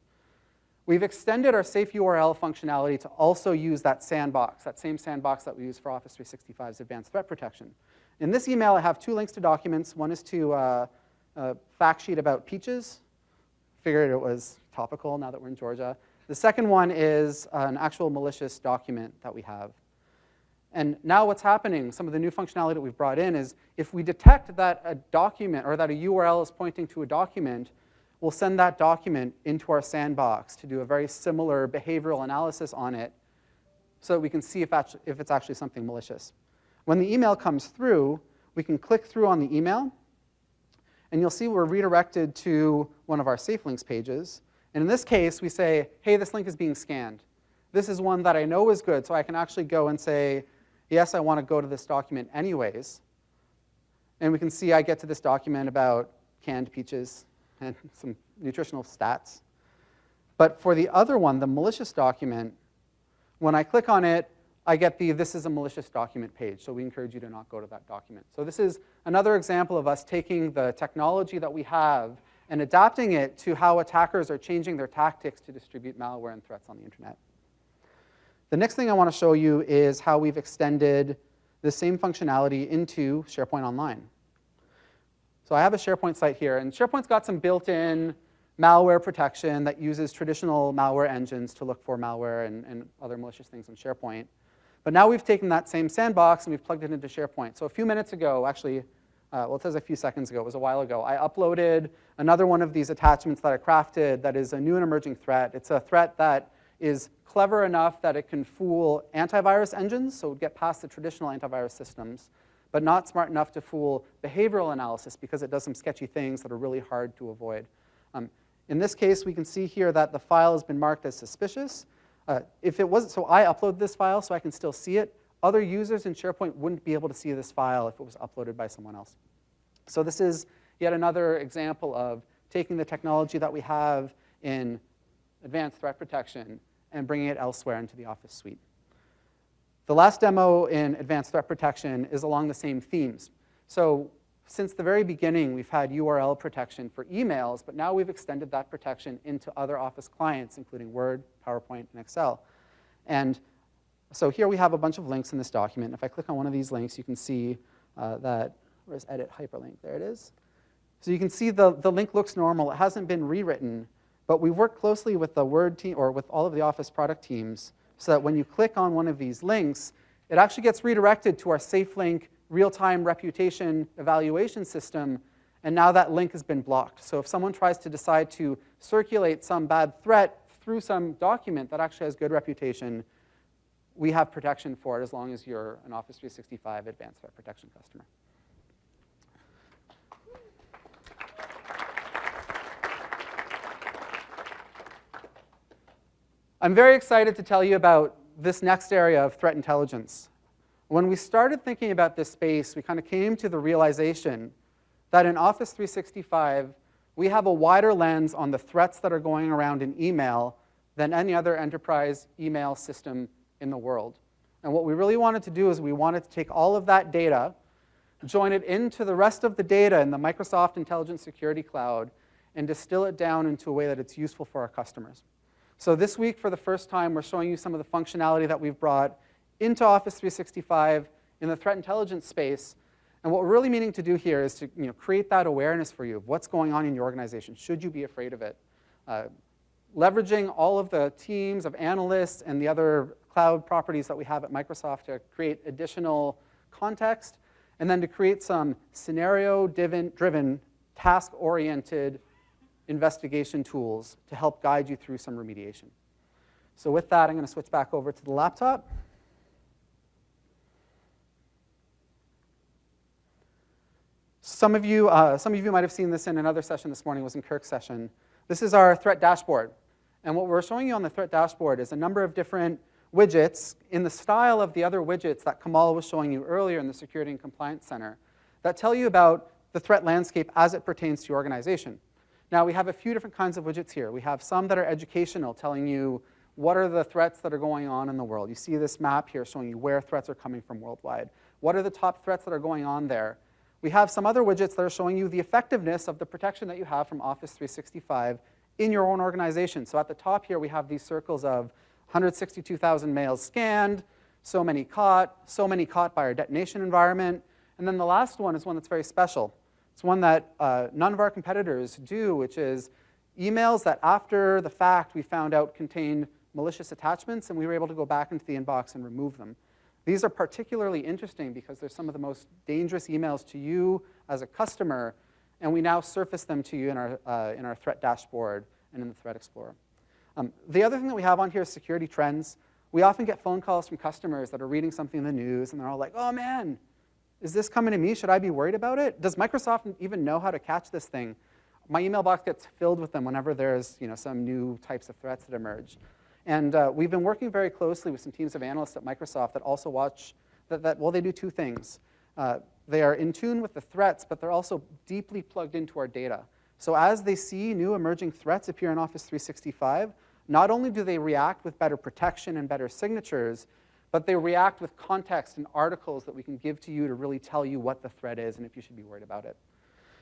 We've extended our safe URL functionality to also use that sandbox, that same sandbox that we use for Office 365's advanced threat protection. In this email, I have 2 links to documents. One is to a fact sheet about peaches. Figured it was topical now that we're in Georgia. The second one is an actual malicious document that we have. And now what's happening, some of the new functionality that we've brought in is if we detect that a document or that a URL is pointing to a document, we'll send that document into our sandbox to do a very similar behavioral analysis on it so that we can see if it's actually something malicious. When the email comes through, we can click through on the email, and you'll see we're redirected to one of our safe links pages. And in this case, we say, hey, this link is being scanned. This is one that I know is good, so I can actually go and say, yes, I want to go to this document anyways. And we can see I get to this document about canned peaches and some nutritional stats. But for the other one, the malicious document, when I click on it, I get the this is a malicious document page. So we encourage you to not go to that document. So this is another example of us taking the technology that we have and adapting it to how attackers are changing their tactics to distribute malware and threats on the internet. The next thing I want to show you is how we've extended the same functionality into SharePoint Online. So I have a SharePoint site here, and SharePoint's got some built-in malware protection that uses traditional malware engines to look for malware and other malicious things in SharePoint. But now we've taken that same sandbox and we've plugged it into SharePoint. So a few minutes ago, actually, well, it says a few seconds ago, it was a while ago, I uploaded another one of these attachments that I crafted that is a new and emerging threat. It's a threat that is clever enough that it can fool antivirus engines, so it would get past the traditional antivirus systems, but not smart enough to fool behavioral analysis because it does some sketchy things that are really hard to avoid. In this case, we can see here that the file has been marked as suspicious. If it wasn't, so I upload this file so I can still see it. Other users in SharePoint wouldn't be able to see this file if it was uploaded by someone else. So this is yet another example of taking the technology that we have in advanced threat protection and bringing it elsewhere into the Office suite. The last demo in advanced threat protection is along the same themes. So since the very beginning, we've had URL protection for emails, but now we've extended that protection into other Office clients, including Word, PowerPoint, and Excel. And so here we have a bunch of links in this document. If I click on one of these links, you can see that, where's edit hyperlink? There it is. So you can see the link looks normal. It hasn't been rewritten. But we work closely with the Word team, or with all of the Office product teams, so that when you click on one of these links, it actually gets redirected to our SafeLink real-time reputation evaluation system, and now that link has been blocked. So if someone tries to decide to circulate some bad threat through some document that actually has good reputation, we have protection for it as long as you're an Office 365 Advanced Threat Protection customer. I'm very excited to tell you about this next area of threat intelligence. When we started thinking about this space, we kind of came to the realization that in Office 365, we have a wider lens on the threats that are going around in email than any other enterprise email system in the world. And what we really wanted to do is we wanted to take all of that data, join it into the rest of the data in the Microsoft Intelligent Security Cloud, and distill it down into a way that it's useful for our customers. So this week, for the first time, we're showing you some of the functionality that we've brought into Office 365 in the threat intelligence space. And what we're really meaning to do here is to create that awareness for you of what's going on in your organization. Should you be afraid of it? Leveraging all of the teams of analysts and the other cloud properties that we have at Microsoft to create additional context, and then to create some scenario-driven, task-oriented investigation tools to help guide you through some remediation. So with that, I'm going to switch back over to the laptop. Some of you might have seen this in another session this morning. It was in Kirk's session. This is our threat dashboard. And what we're showing you on the threat dashboard is a number of different widgets in the style of the other widgets that Kamal was showing you earlier in the Security and Compliance Center that tell you about the threat landscape as it pertains to your organization. Now, we have a few different kinds of widgets here. We have some that are educational, telling you what are the threats that are going on in the world. You see this map here showing you where threats are coming from worldwide. What are the top threats that are going on there? We have some other widgets that are showing you the effectiveness of the protection that you have from Office 365 in your own organization. So at the top here, we have these circles of 162,000 mails scanned, so many caught by our detonation environment. And then the last one is one that's very special. It's one that none of our competitors do, which is emails that after the fact we found out contained malicious attachments, and we were able to go back into the inbox and remove them. These are particularly interesting because they're some of the most dangerous emails to you as a customer, and we now surface them to you in our threat dashboard and in the Threat Explorer. The other thing that we have on here is security trends. We often get phone calls from customers that are reading something in the news, and they're all like, oh man, is this coming to me? Should I be worried about it? Does Microsoft even know how to catch this thing? My email box gets filled with them whenever there's some new types of threats that emerge. And we've been working very closely with some teams of analysts at Microsoft that also watch, well, they do two things. They are in tune with the threats, but they're also deeply plugged into our data. So as they see new emerging threats appear in Office 365, not only do they react with better protection and better signatures, but they react with context and articles that we can give to you to really tell you what the threat is and if you should be worried about it.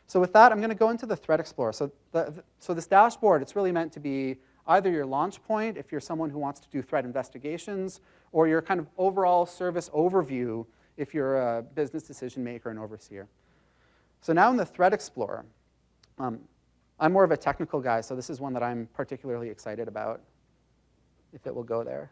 So with that, I'm going to go into the Threat Explorer. So this dashboard, it's really meant to be either your launch point, if you're someone who wants to do threat investigations, or your kind of overall service overview, if you're a business decision maker and overseer. So now in the Threat Explorer, I'm more of a technical guy, so this is one that I'm particularly excited about, if it will go there.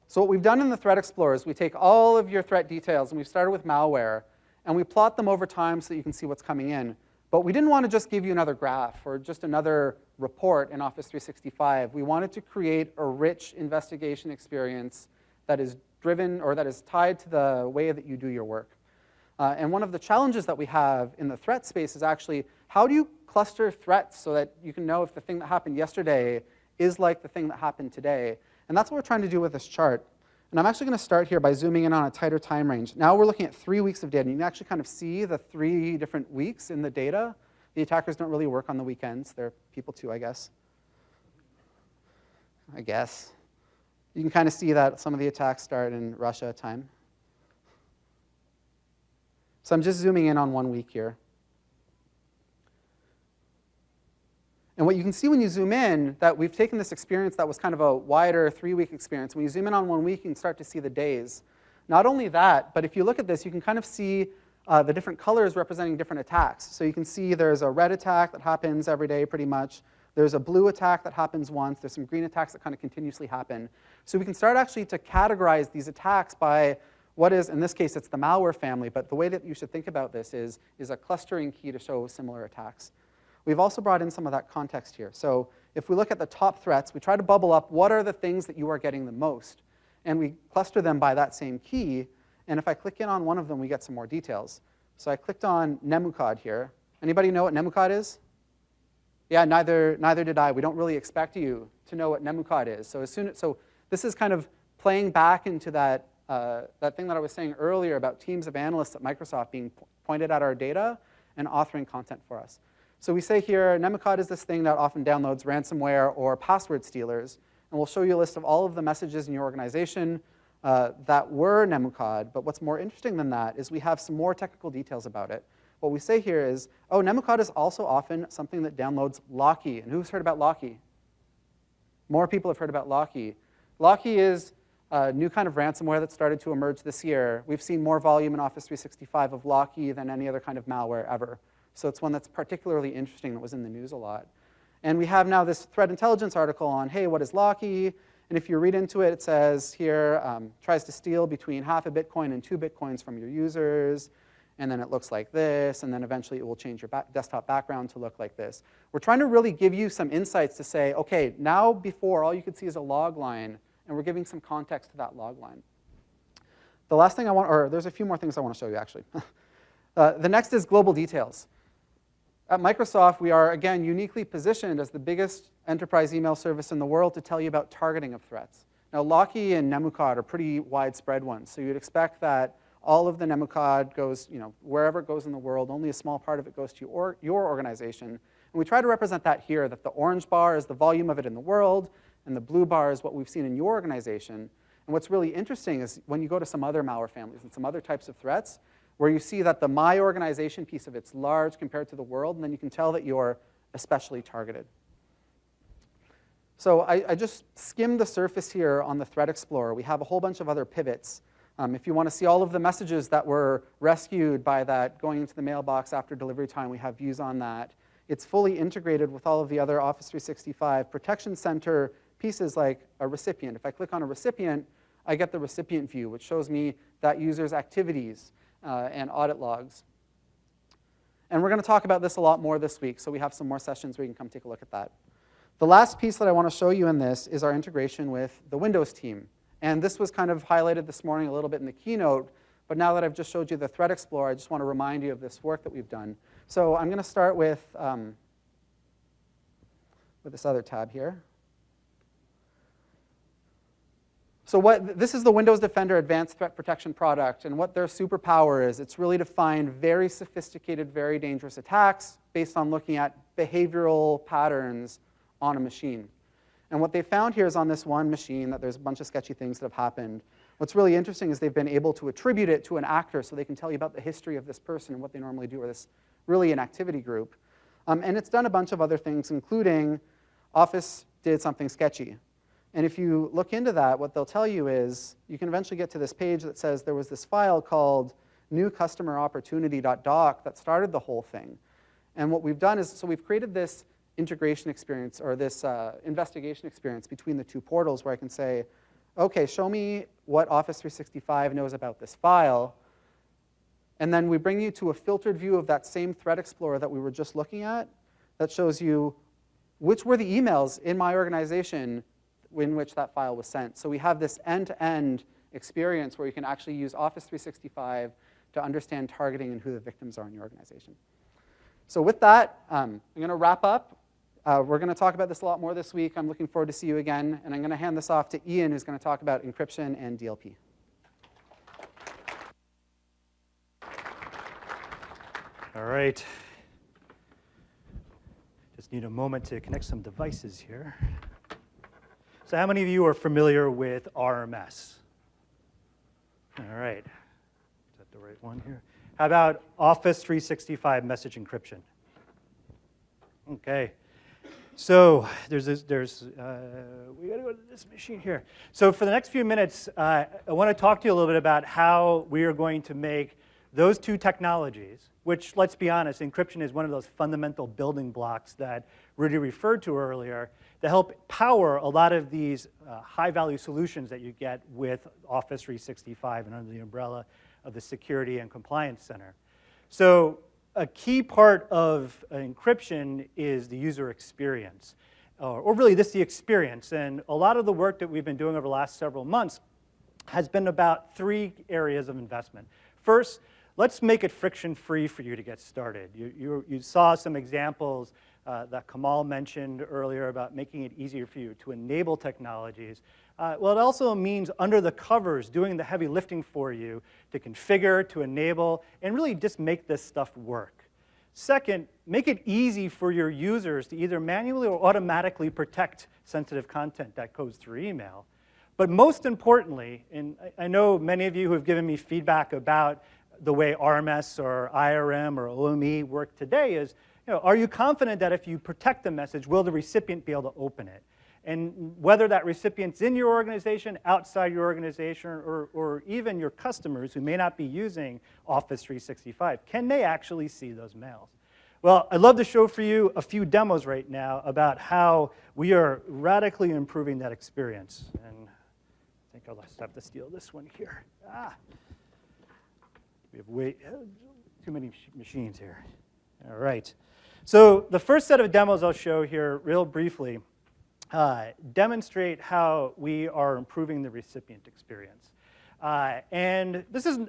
So what we've done in the Threat Explorer is we take all of your threat details, and we've started with malware, and we plot them over time so that you can see what's coming in. But we didn't want to just give you another graph or just another report in Office 365. We wanted to create a rich investigation experience that is driven or that is tied to the way that you do your work. And one of the challenges that we have in the threat space is actually, how do you cluster threats so that you can know if the thing that happened yesterday is like the thing that happened today? And that's what we're trying to do with this chart. And I'm actually going to start here by zooming in on a tighter time range. Now we're looking at 3 weeks of data. And you can actually kind of see the 3 different weeks in the data. The attackers don't really work on the weekends. They're people too, I guess. You can kind of see that some of the attacks start in Russia time. So I'm just zooming in on 1 week here. And what you can see when you zoom in, that we've taken this experience that was kind of a wider 3-week experience. When you zoom in on 1 week, you can start to see the days. Not only that, but if you look at this, you can kind of see the different colors representing different attacks. So you can see there's a red attack that happens every day pretty much. There's a blue attack that happens once. There's some green attacks that kind of continuously happen. So we can start actually to categorize these attacks by what is, in this case, it's the malware family. But the way that you should think about this is a clustering key to show similar attacks. We've also brought in some of that context here. So if we look at the top threats, we try to bubble up what are the things that you are getting the most. And we cluster them by that same key. And if I click in on one of them, we get some more details. So I clicked on Nemukod here. Anybody know what Nemukod is? Yeah, neither did I. We don't really expect you to know what Nemukod is. So this is kind of playing back into that thing that I was saying earlier about teams of analysts at Microsoft being pointed at our data and authoring content for us. So we say here, Nemukod is this thing that often downloads ransomware or password stealers. And we'll show you a list of all of the messages in your organization that were Nemukod. But what's more interesting than that is we have some more technical details about it. What we say here is, oh, Nemukod is also often something that downloads Locky. And who's heard about Locky? More people have heard about Locky. Locky is a new kind of ransomware that started to emerge this year. We've seen more volume in Office 365 of Locky than any other kind of malware ever. So it's one that's particularly interesting that was in the news a lot. And we have now this threat intelligence article on, hey, what is Locky? And if you read into it, it says here, tries to steal between half a Bitcoin and 2 Bitcoins from your users. And then it looks like this. And then eventually it will change your desktop background to look like this. We're trying to really give you some insights to say, OK, now before, all you could see is a log line. And we're giving some context to that log line. The last thing there's a few more things I want to show you, actually. The next is global details. At Microsoft, we are, again, uniquely positioned as the biggest enterprise email service in the world to tell you about targeting of threats. Now, Locky and Nemukod are pretty widespread ones. So you'd expect that all of the Nemukod goes, wherever it goes in the world, only a small part of it goes to your organization. And we try to represent that here, that the orange bar is the volume of it in the world, and the blue bar is what we've seen in your organization. And what's really interesting is when you go to some other malware families and some other types of threats, where you see that the My Organization piece of it's large compared to the world, and then you can tell that you're especially targeted. So I just skimmed the surface here on the Threat Explorer. We have a whole bunch of other pivots. If you want to see all of the messages that were rescued by that going into the mailbox after delivery time, we have views on that. It's fully integrated with all of the other Office 365 Protection Center pieces like a recipient. If I click on a recipient, I get the recipient view, which shows me that user's activities and audit logs. And we're going to talk about this a lot more this week, so we have some more sessions where you can come take a look at that. The last piece that I want to show you in this is our integration with the Windows team. And this was kind of highlighted this morning a little bit in the keynote, but now that I've just showed you the Threat Explorer, I just want to remind you of this work that we've done. So I'm going to start with this other tab here. So this is the Windows Defender Advanced Threat Protection product, and what their superpower is, it's really to find very sophisticated, very dangerous attacks based on looking at behavioral patterns on a machine. And what they found here is on this one machine that there's a bunch of sketchy things that have happened. What's really interesting is they've been able to attribute it to an actor so they can tell you about the history of this person and what they normally do, or this really an activity group. And it's done a bunch of other things, including Office did something sketchy. And if you look into that, what they'll tell you is you can eventually get to this page that says there was this file called newcustomeropportunity.doc that started the whole thing. And what we've done is, so we've created this integration experience, or this investigation experience between the two portals where I can say, okay, show me what Office 365 knows about this file. And then we bring you to a filtered view of that same Threat Explorer that we were just looking at that shows you which were the emails in my organization in which that file was sent. So we have this end-to-end experience where you can actually use Office 365 to understand targeting and who the victims are in your organization. So with that, I'm going to wrap up. We're going to talk about this a lot more this week. I'm looking forward to see you again. And I'm going to hand this off to Ian, who's going to talk about encryption and DLP. All right. Just need a moment to connect some devices here. So how many of you are familiar with RMS? All right. Is that the right one here? How about Office 365 message encryption? Okay. So we got to go to this machine here. So for the next few minutes, I want to talk to you a little bit about how we are going to make those two technologies, which, let's be honest, encryption is one of those fundamental building blocks that Rudy referred to earlier, to help power a lot of these high-value solutions that you get with Office 365 and under the umbrella of the Security and Compliance Center. So a key part of encryption is the user experience, or really this is the experience. And a lot of the work that we've been doing over the last several months has been about three areas of investment. First, let's make it friction-free for you to get started. You saw some examples that Kamal mentioned earlier about making it easier for you to enable technologies. Well, it also means under the covers, doing the heavy lifting for you to configure, to enable, and really just make this stuff work. Second, make it easy for your users to either manually or automatically protect sensitive content that goes through email. But most importantly, and I know many of you who have given me feedback about the way RMS or IRM or OME work today is, are you confident that if you protect the message, will the recipient be able to open it? And whether that recipient's in your organization, outside your organization, or even your customers who may not be using Office 365, can they actually see those mails? Well, I'd love to show for you a few demos right now about how we are radically improving that experience. And I think I'll just have to steal this one here. We have way too many machines here. All right. So the first set of demos I'll show here real briefly demonstrate how we are improving the recipient experience. And this is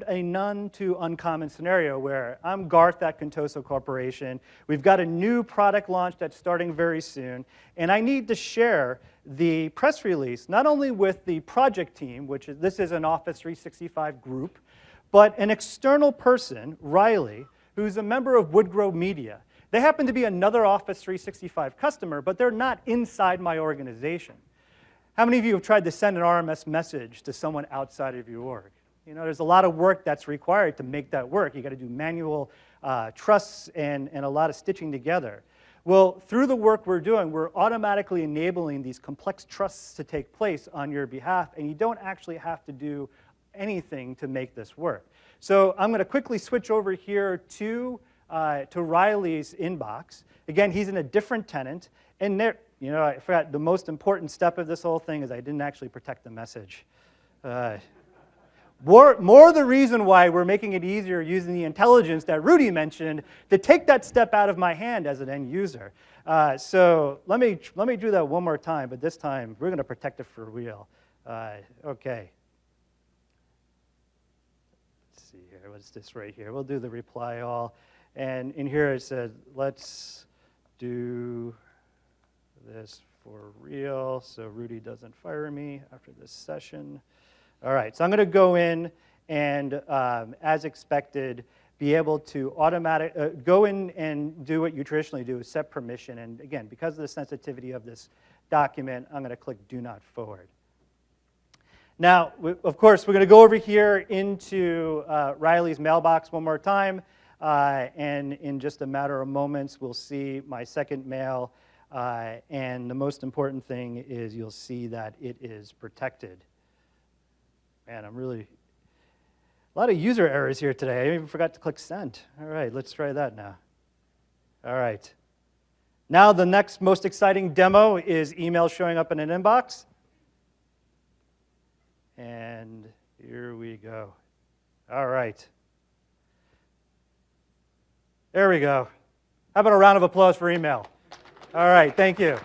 a none too uncommon scenario where I'm Garth at Contoso Corporation. We've got a new product launch that's starting very soon, and I need to share the press release not only with the project team, which is, this is an Office 365 group, but an external person, Riley, who's a member of Woodgrove Media. They happen to be another Office 365 customer, but they're not inside my organization. How many of you have tried to send an RMS message to someone outside of your org? You know, there's a lot of work that's required to make that work. You got to do manual trusts and a lot of stitching together. Well, through the work we're doing, we're automatically enabling these complex trusts to take place on your behalf, and you don't actually have to do anything to make this work. So I'm going to quickly switch over here to Riley's inbox. Again, he's in a different tenant, and there, you know, I forgot the most important step of this whole thing is I didn't actually protect the message. More the reason why we're making it easier using the intelligence that Rudy mentioned to take that step out of my hand as an end user. So let me do that one more time, but this time we're going to protect it for real. Okay. Let's see here. What's this right here? We'll do the reply all. And in here it says, let's do this for real so Rudy doesn't fire me after this session. All right, so I'm going to go in and, as expected, be able to go in and do what you traditionally do, is set permission. And again, because of the sensitivity of this document, I'm going to click Do Not Forward. Now, of course, we're going to go over here into Riley's mailbox one more time. And in just a matter of moments, we'll see my second mail. And the most important thing is you'll see that it is protected. Man, I'm really, a lot of user errors here today. I even forgot to click send. All right, let's try that now. All right. Now the next most exciting demo is email showing up in an inbox. And here we go. All right. There we go. How about a round of applause for email? All right, thank you.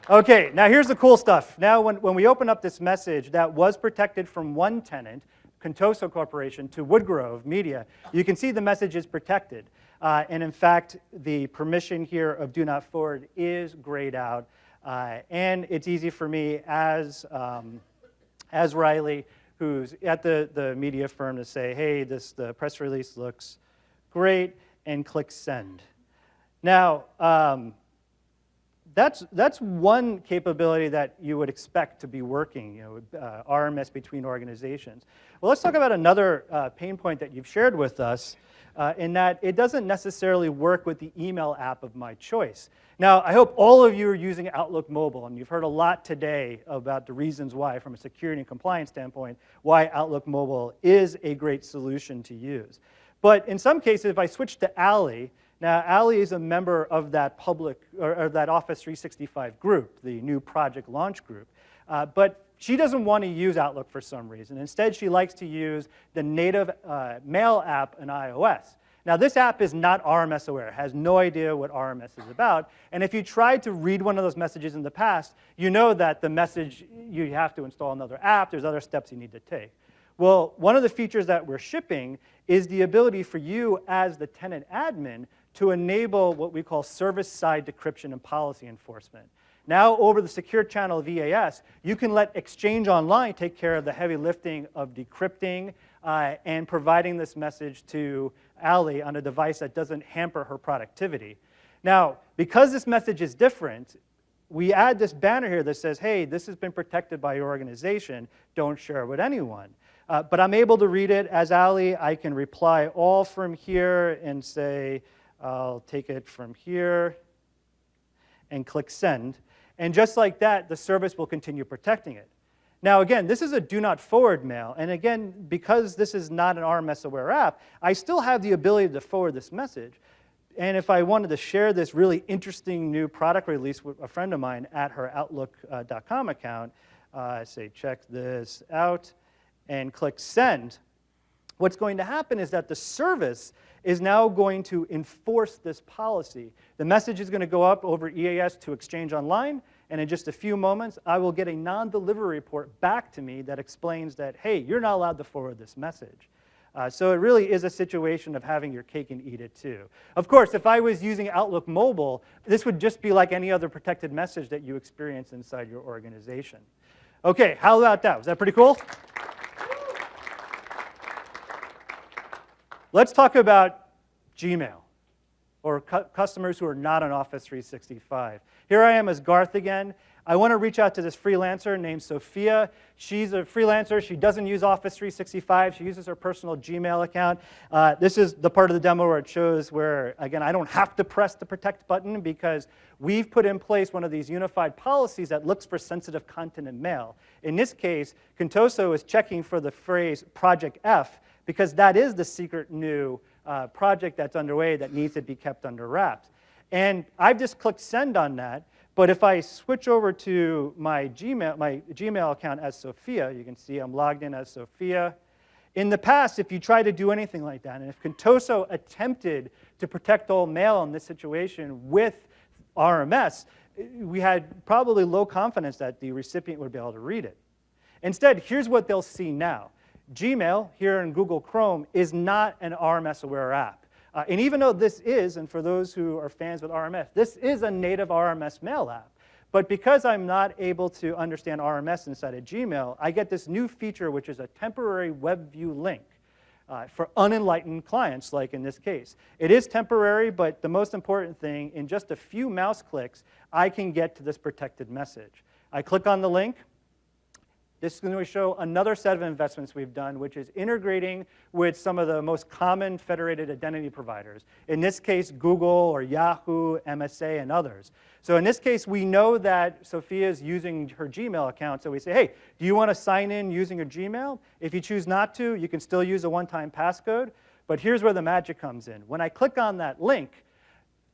Okay, now here's the cool stuff. Now when we open up this message that was protected from one tenant, Contoso Corporation, to Woodgrove Media, you can see the message is protected. And in fact, the permission here of do not forward is grayed out. And it's easy for me as Riley, who's at the media firm, to say, hey, the press release looks great, and click send. Now, that's one capability that you would expect to be working, RMS between organizations. Well, let's talk about another pain point that you've shared with us, in that it doesn't necessarily work with the email app of my choice. Now, I hope all of you are using Outlook Mobile, and you've heard a lot today about the reasons why, from a security and compliance standpoint, why Outlook Mobile is a great solution to use. But in some cases, if I switch to Allie, now, Allie is a member of that or that Office 365 group, the new project launch group. But she doesn't want to use Outlook for some reason. Instead, she likes to use the native Mail app in iOS. Now, this app is not RMS aware. It has no idea what RMS is about. And if you tried to read one of those messages in the past, you know that the message, you have to install another app. There's other steps you need to take. Well, one of the features that we're shipping is the ability for you as the tenant admin to enable what we call service-side decryption and policy enforcement. Now, over the secure channel of EAS, you can let Exchange Online take care of the heavy lifting of decrypting and providing this message to Allie on a device that doesn't hamper her productivity. Now, because this message is different, we add this banner here that says, hey, this has been protected by your organization. Don't share it with anyone. But I'm able to read it as Allie. I can reply all from here and say, I'll take it from here and click send. And just like that, the service will continue protecting it. Now, again, this is a do not forward mail. And again, because this is not an RMS aware app, I still have the ability to forward this message. And if I wanted to share this really interesting new product release with a friend of mine at her Outlook.com account, say, check this out, and click send, what's going to happen is that the service is now going to enforce this policy. The message is going to go up over EAS to Exchange Online, and in just a few moments, I will get a non-delivery report back to me that explains that, hey, you're not allowed to forward this message. So it really is a situation of having your cake and eat it too. Of course, if I was using Outlook Mobile, this would just be like any other protected message that you experience inside your organization. Okay, how about that? Was that pretty cool? Let's talk about Gmail, or customers who are not on Office 365. Here I am as Garth again. I want to reach out to this freelancer named Sophia. She's a freelancer. She doesn't use Office 365. She uses her personal Gmail account. This is the part of the demo where it shows where, again, I don't have to press the protect button because we've put in place one of these unified policies that looks for sensitive content in mail. In this case, Contoso is checking for the phrase Project F because that is the secret new project that's underway that needs to be kept under wraps. And I've just clicked send on that. But if I switch over to my Gmail account as Sophia, you can see I'm logged in as Sophia. In the past, if you try to do anything like that, and if Contoso attempted to protect all mail in this situation with RMS, we had probably low confidence that the recipient would be able to read it. Instead, here's what they'll see now. Gmail, here in Google Chrome, is not an RMS-aware app. And even though this is, and for those who are fans with RMS, this is a native RMS mail app. But because I'm not able to understand RMS inside of Gmail, I get this new feature, which is a temporary web view link for unenlightened clients, like in this case. It is temporary, but the most important thing, in just a few mouse clicks, I can get to this protected message. I click on the link. This is going to show another set of investments we've done, which is integrating with some of the most common federated identity providers. In this case, Google or Yahoo, MSA, and others. So in this case, we know that Sophia is using her Gmail account. So we say, hey, do you want to sign in using your Gmail? If you choose not to, you can still use a one-time passcode. But here's where the magic comes in. When I click on that link,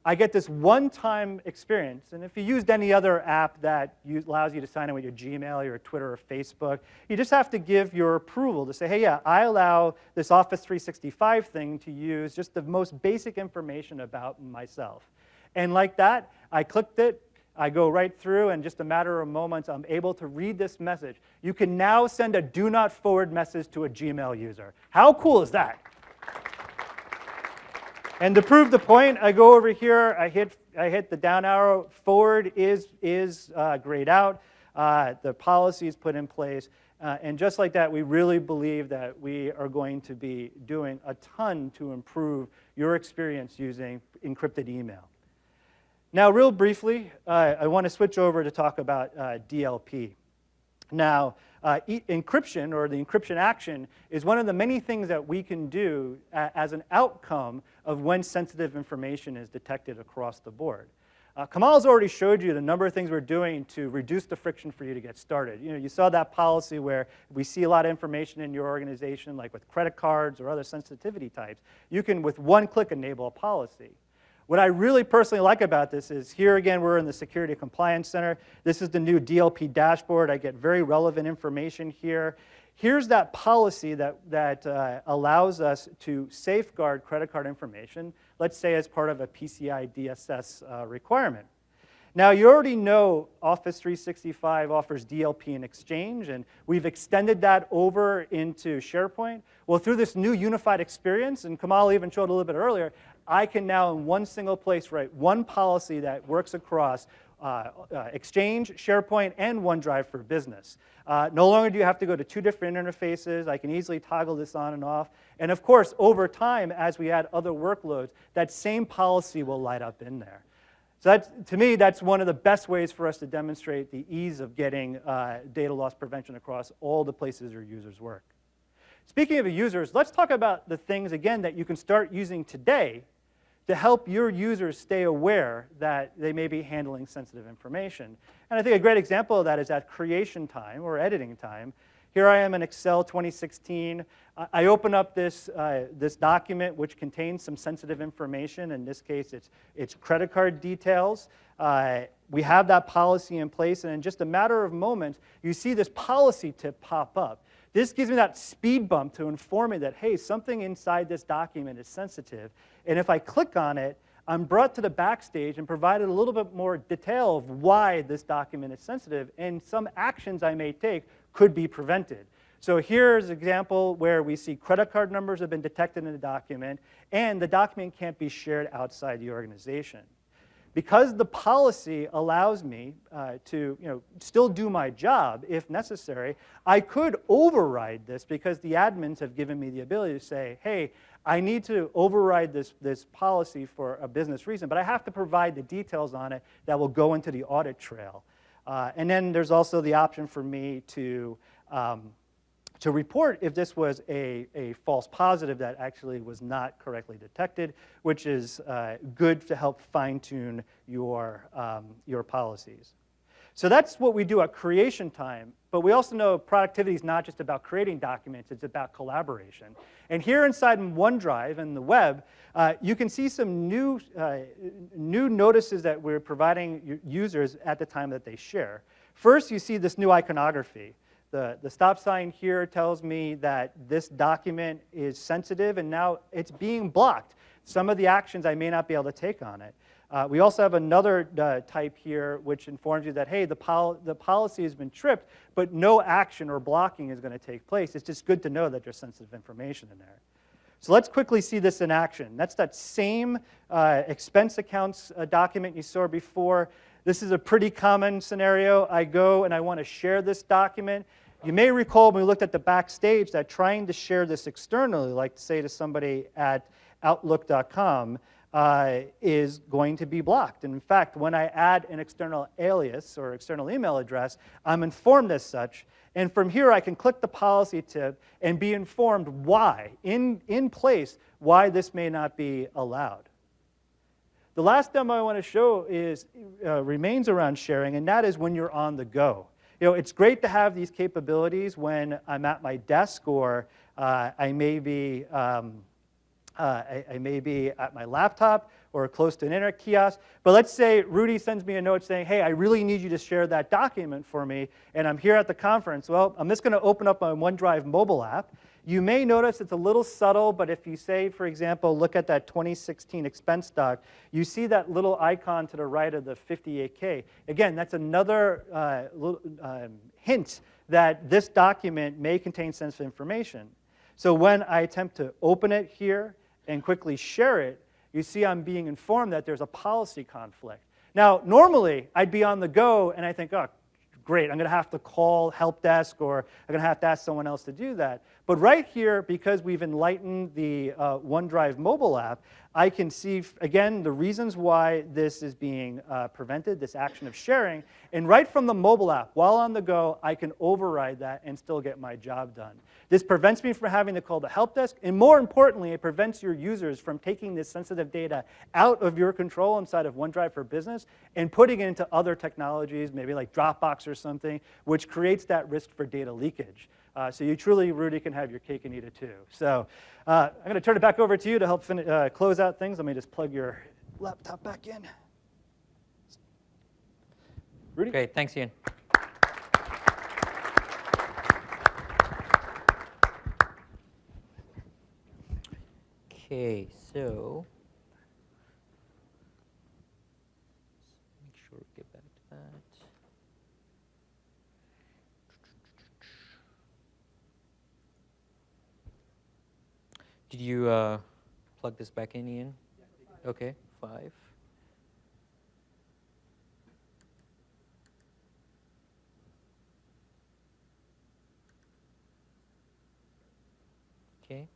I get this one-time experience. And if you used any other app that allows you to sign in with your Gmail, your Twitter, or Facebook, you just have to give your approval to say, hey, yeah, I allow this Office 365 thing to use just the most basic information about myself. And like that, I clicked it. I go right through, and just a matter of moments, I'm able to read this message. You can now send a do not forward message to a Gmail user. How cool is that? And to prove the point, I go over here, I hit the down arrow. Forward is grayed out. The policy is put in place. And just like that, we really believe that we are going to be doing a ton to improve your experience using encrypted email. Now, real briefly, I want to switch over to talk about DLP. Now, encryption, or the encryption action, is one of the many things that we can do as an outcome of when sensitive information is detected across the board. Kamal's already showed you the number of things we're doing to reduce the friction for you to get started. You saw that policy where we see a lot of information in your organization, like with credit cards or other sensitivity types. You can, with one click, enable a policy. What I really personally like about this is, here again, we're in the Security Compliance Center. This is the new DLP dashboard. I get very relevant information here. Here's that policy that allows us to safeguard credit card information, let's say as part of a PCI DSS requirement. Now, you already know Office 365 offers DLP in Exchange, and we've extended that over into SharePoint. Well, through this new unified experience, and Kamal even showed a little bit earlier, I can now in one single place write one policy that works across Exchange, SharePoint, and OneDrive for Business. No longer do you have to go to two different interfaces. I can easily toggle this on and off. And of course, over time, as we add other workloads, that same policy will light up in there. So to me, that's one of the best ways for us to demonstrate the ease of getting data loss prevention across all the places your users work. Speaking of users, let's talk about the things, again, that you can start using today to help your users stay aware that they may be handling sensitive information. And I think a great example of that is at creation time or editing time. Here I am in Excel 2016. I open up this document which contains some sensitive information. In this case, it's credit card details. We have that policy in place, and in just a matter of moments, you see this policy tip pop up. This gives me that speed bump to inform me that, hey, something inside this document is sensitive. And if I click on it, I'm brought to the backstage and provided a little bit more detail of why this document is sensitive, and some actions I may take could be prevented. So here's an example where we see credit card numbers have been detected in the document, and the document can't be shared outside the organization. Because the policy allows me to still do my job if necessary, I could override this because the admins have given me the ability to say, hey, I need to override this policy for a business reason, but I have to provide the details on it that will go into the audit trail. And then there's also the option for me to report if this was a false positive that actually was not correctly detected, which is good to help fine-tune your policies. So that's what we do at creation time, but we also know productivity is not just about creating documents, it's about collaboration. And here inside OneDrive and the web, you can see some new notices that we're providing users at the time that they share. First, you see this new iconography. The stop sign here tells me that this document is sensitive and now it's being blocked. Some of the actions I may not be able to take on it. We also have another type here which informs you that, hey, the policy has been tripped, but no action or blocking is going to take place. It's just good to know that there's sensitive information in there. So let's quickly see this in action. That's that same expense accounts document you saw before. This is a pretty common scenario. I go and I want to share this document. You may recall when we looked at the backstage that trying to share this externally, like say to somebody at Outlook.com, is going to be blocked. And in fact, when I add an external alias or external email address, I'm informed as such. And from here, I can click the policy tip and be informed why, in place, why this may not be allowed. The last demo I want to show remains around sharing, and that is when you're on the go. You know, it's great to have these capabilities when I'm at my desk or I may be at my laptop or close to an internet kiosk. But let's say Rudy sends me a note saying, hey, I really need you to share that document for me, and I'm here at the conference. Well, I'm just going to open up my OneDrive mobile app. You may notice it's a little subtle, but if you say, for example, look at that 2016 expense doc, you see that little icon to the right of the 58K. Again, that's another hint that this document may contain sensitive information. So when I attempt to open it here and quickly share it, you see I'm being informed that there's a policy conflict. Now, normally, I'd be on the go, and I think, oh, great, I'm going to have to call help desk, or I'm going to have to ask someone else to do that. But right here, because we've enlightened the OneDrive mobile app, I can see, again, the reasons why this is being prevented, this action of sharing. And right from the mobile app, while on the go, I can override that and still get my job done. This prevents me from having to call the help desk. And more importantly, it prevents your users from taking this sensitive data out of your control inside of OneDrive for Business and putting it into other technologies, maybe like Dropbox or something, which creates that risk for data leakage. So you truly, Rudy, can have your cake and eat it too. So I'm going to turn it back over to you to help close out things. Let me just plug your laptop back in. Rudy? Great, thanks, Ian. Okay, so make sure we get back to that. Did you plug this back in, Ian? Okay, 5. Okay.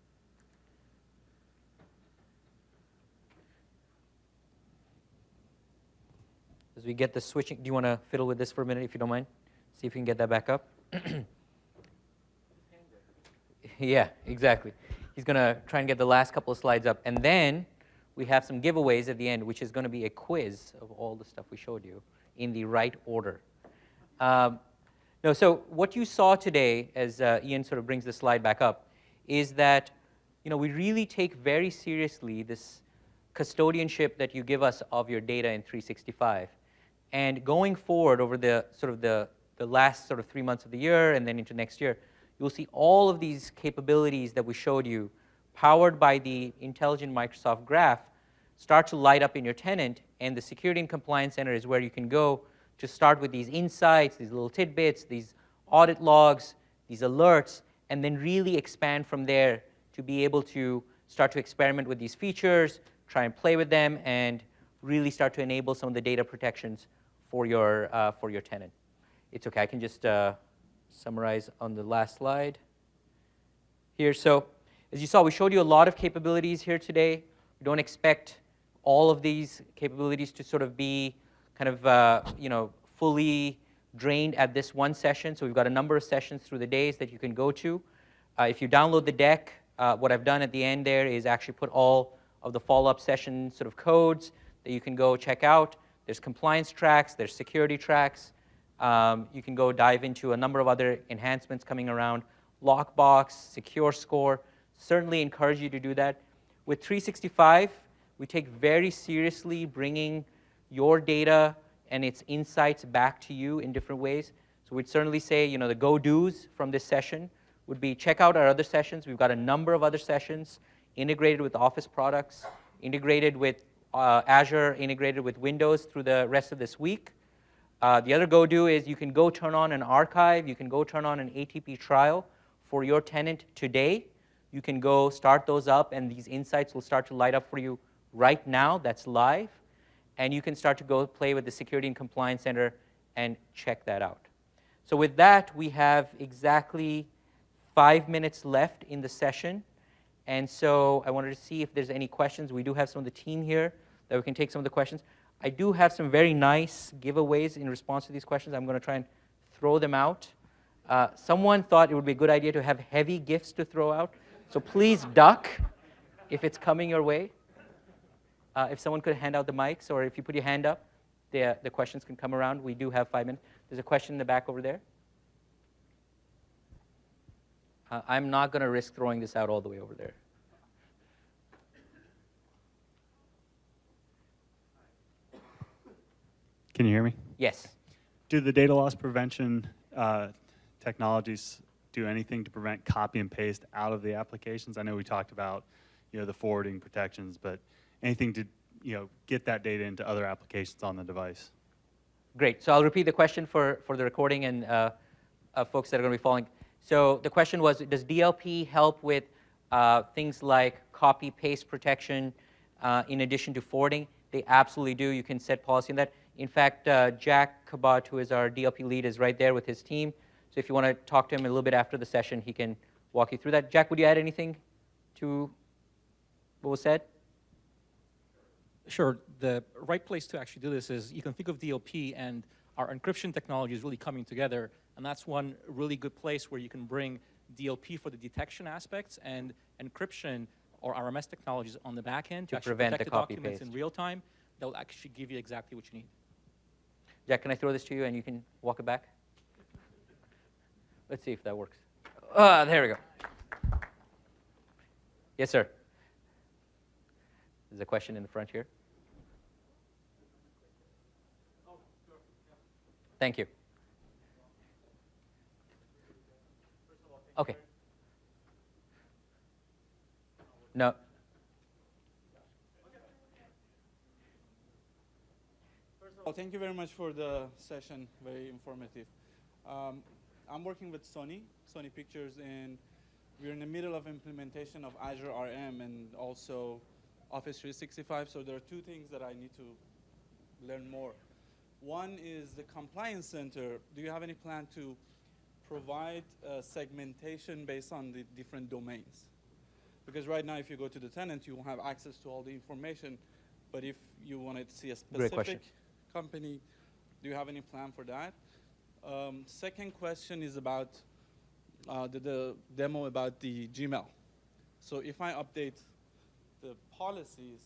As we get the switching, do you want to fiddle with this for a minute, if you don't mind? See if we can get that back up. Yeah, exactly. He's going to try and get the last couple of slides up. And then we have some giveaways at the end, which is going to be a quiz of all the stuff we showed you in the right order. No, so what you saw today, as Ian sort of brings the slide back up, is that we really take very seriously this custodianship that you give us of your data in 365. And going forward over the last 3 months of the year and then into next year, you'll see all of these capabilities that we showed you, powered by the intelligent Microsoft Graph, start to light up in your tenant. And the Security and Compliance Center is where you can go to start with these insights, these little tidbits, these audit logs, these alerts, and then really expand from there to be able to start to experiment with these features, try and play with them, and really start to enable some of the data protections for your tenant. It's okay, I can just summarize on the last slide here. So as you saw, we showed you a lot of capabilities here today. We don't expect all of these capabilities to sort of be kind of fully drained at this one session. So we've got a number of sessions through the days that you can go to. If you download the deck, what I've done at the end there is actually put all of the follow-up session sort of codes that you can go check out. There's compliance tracks, there's security tracks. You can go dive into a number of other enhancements coming around. Lockbox, Secure Score, certainly encourage you to do that. With 365, we take very seriously bringing your data and its insights back to you in different ways. So we'd certainly say, the go-dos from this session would be check out our other sessions. We've got a number of other sessions integrated with Office products, integrated with Azure, integrated with Windows through the rest of this week. The other go-do is you can go turn on an archive. You can go turn on an ATP trial for your tenant today. You can go start those up, and these insights will start to light up for you right now. That's live. And you can start to go play with the Security and Compliance Center and check that out. So with that, we have exactly 5 minutes left in the session. And so I wanted to see if there's any questions. We do have some of the team here that we can take some of the questions. I do have some very nice giveaways in response to these questions. I'm going to try and throw them out. Someone thought it would be a good idea to have heavy gifts to throw out. So please duck if it's coming your way. If someone could hand out the mics, or if you put your hand up, the questions can come around. We do have 5 minutes. There's a question in the back over there. I'm not going to risk throwing this out all the way over there. Can you hear me? Yes. Do the data loss prevention technologies do anything to prevent copy and paste out of the applications? I know we talked about, the forwarding protections, but anything to, get that data into other applications on the device? Great. So I'll repeat the question for the recording and folks that are going to be following. So the question was, does DLP help with things like copy-paste protection in addition to forwarding? They absolutely do. You can set policy on that. In fact, Jack Kabat, who is our DLP lead, is right there with his team. So if you want to talk to him a little bit after the session, he can walk you through that. Jack, would you add anything to what was said? Sure. The right place to actually do this is you can think of DLP, and our encryption technology is really coming together. And that's one really good place where you can bring DLP for the detection aspects and encryption or RMS technologies on the back end to actually prevent protect the the documents copy-paste. in real time. That will actually give you exactly what you need. Jack, can I throw this to you and you can walk it back? Let's see if that works. There we go. Yes, sir. There's a question in the front here. Thank you. Okay. No. First of all, thank you very much for the session, very informative. I'm working with Sony Pictures, and we're in the middle of implementation of Azure RM and also Office 365, so there are two things that I need to learn more. One is the Compliance Center. Do you have any plan to provide segmentation based on the different domains? Because right now, if you go to the tenant, you won't have access to all the information. But if you wanted to see a specific company, do you have any plan for that? Second question is about the demo about the Gmail. So if I update the policies,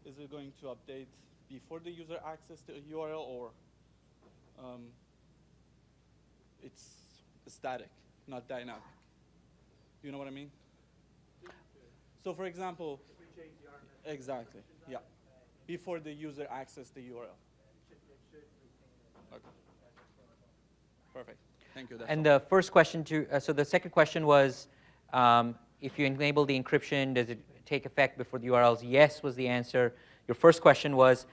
is it going to update before the user access to a URL, or it's static, not dynamic? Do you know what I mean? So for example, exactly, yeah, before the user access the URL. Okay. Perfect. Thank you. That's And all. the first question so the second question was, if you enable the encryption, does it take effect before the URLs? Yes was the answer. Your first question was,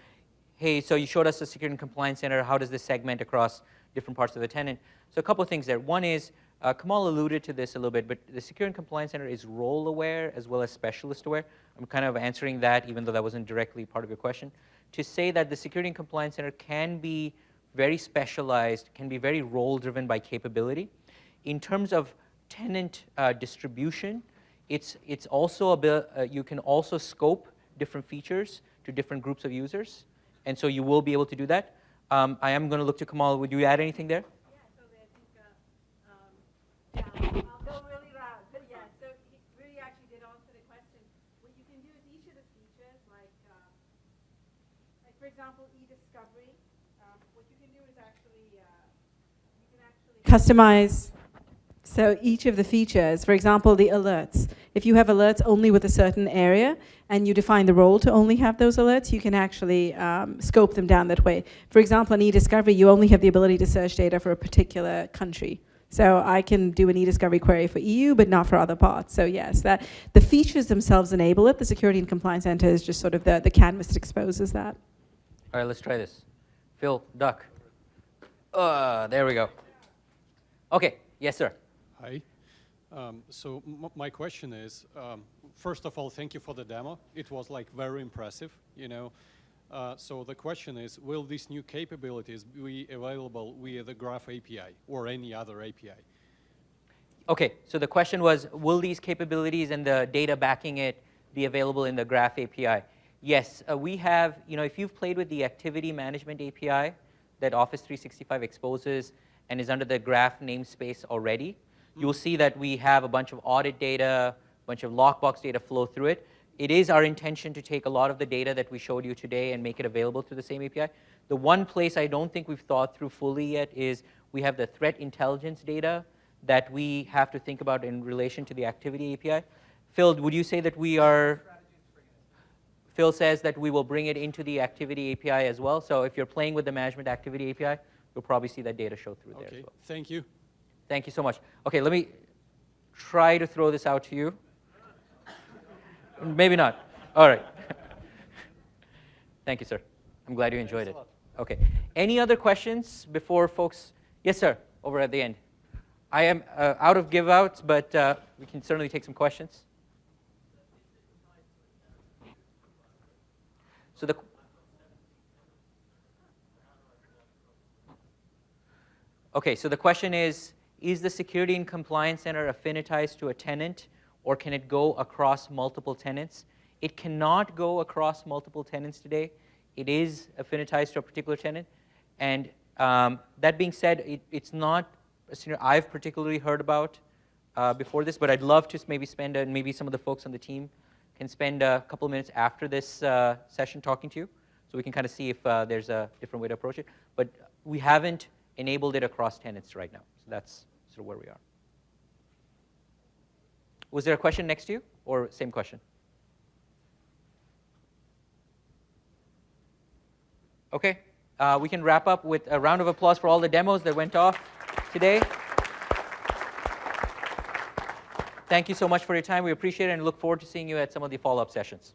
hey, so you showed us the Security and Compliance Center. How does this segment across different parts of the tenant? So a couple of things there. One is, Kamal alluded to this a little bit, but the Security and Compliance Center is role-aware as well as specialist-aware. I'm kind of answering that, even though that wasn't directly part of your question, to say that the Security and Compliance Center can be very specialized, can be very role-driven by capability. In terms of tenant distribution, it's also a bit, you can also scope different features to different groups of users, and so you will be able to do that. I am going to look to Kamal. Would you add anything there? Yeah, I'll go really loud. But yeah, so Rudy actually did answer the question. What you can do is each of the features, like for example, e-discovery. What you can do is actually you can actually customize. So each of the features, for example, the alerts. If you have alerts only with a certain area and you define the role to only have those alerts, you can actually scope them down that way. For example, in e-discovery, you only have the ability to search data for a particular country. So I can do an e-discovery query for EU, but not for other parts. So yes, that the features themselves enable it. The Security and Compliance Center is just sort of the canvas that exposes that. All right, let's try this. Phil, duck. There we go. Okay, yes, sir. Hi. So my question is, first of all, thank you for the demo. It was like very impressive, you know. So the question is, will these new capabilities be available via the Graph API or any other API? Okay, so the question was, will these capabilities and the data backing it be available in the Graph API? Yes, we have, you know, if you've played with the Activity Management API that Office 365 exposes and is under the Graph namespace already, you'll see that we have a bunch of audit data, a bunch of lockbox data flow through it. It is our intention to take a lot of the data that we showed you today and make it available through the same API. The one place I don't think we've thought through fully yet is we have the threat intelligence data that we have to think about in relation to the Activity API. Phil, would you say that we are? Phil says that we will bring it into the Activity API as well. So if you're playing with the Management Activity API, you'll probably see that data show through there as well. Thank you. Thank you so much. Okay, let me try to throw this out to you. Maybe not. All right. Thank you, sir. I'm glad you enjoyed it. Okay. Any other questions before folks? Yes, sir, over at the end. I am out of give outs, but we can certainly take some questions. So the question is the Security and Compliance Center affinitized to a tenant, or can it go across multiple tenants? It cannot go across multiple tenants today. It is affinitized to a particular tenant. And that being said, it's not a scenario I've particularly heard about before this, but I'd love to maybe spend, maybe some of the folks on the team can spend a couple of minutes after this session talking to you, so we can kind of see if there's a different way to approach it. But we haven't enabled it across tenants right now. So that's sort of where we are. Was there a question next to you, or same question? Okay, we can wrap up with a round of applause for all the demos that went off today. Thank you so much for your time. We appreciate it and look forward to seeing you at some of the follow-up sessions.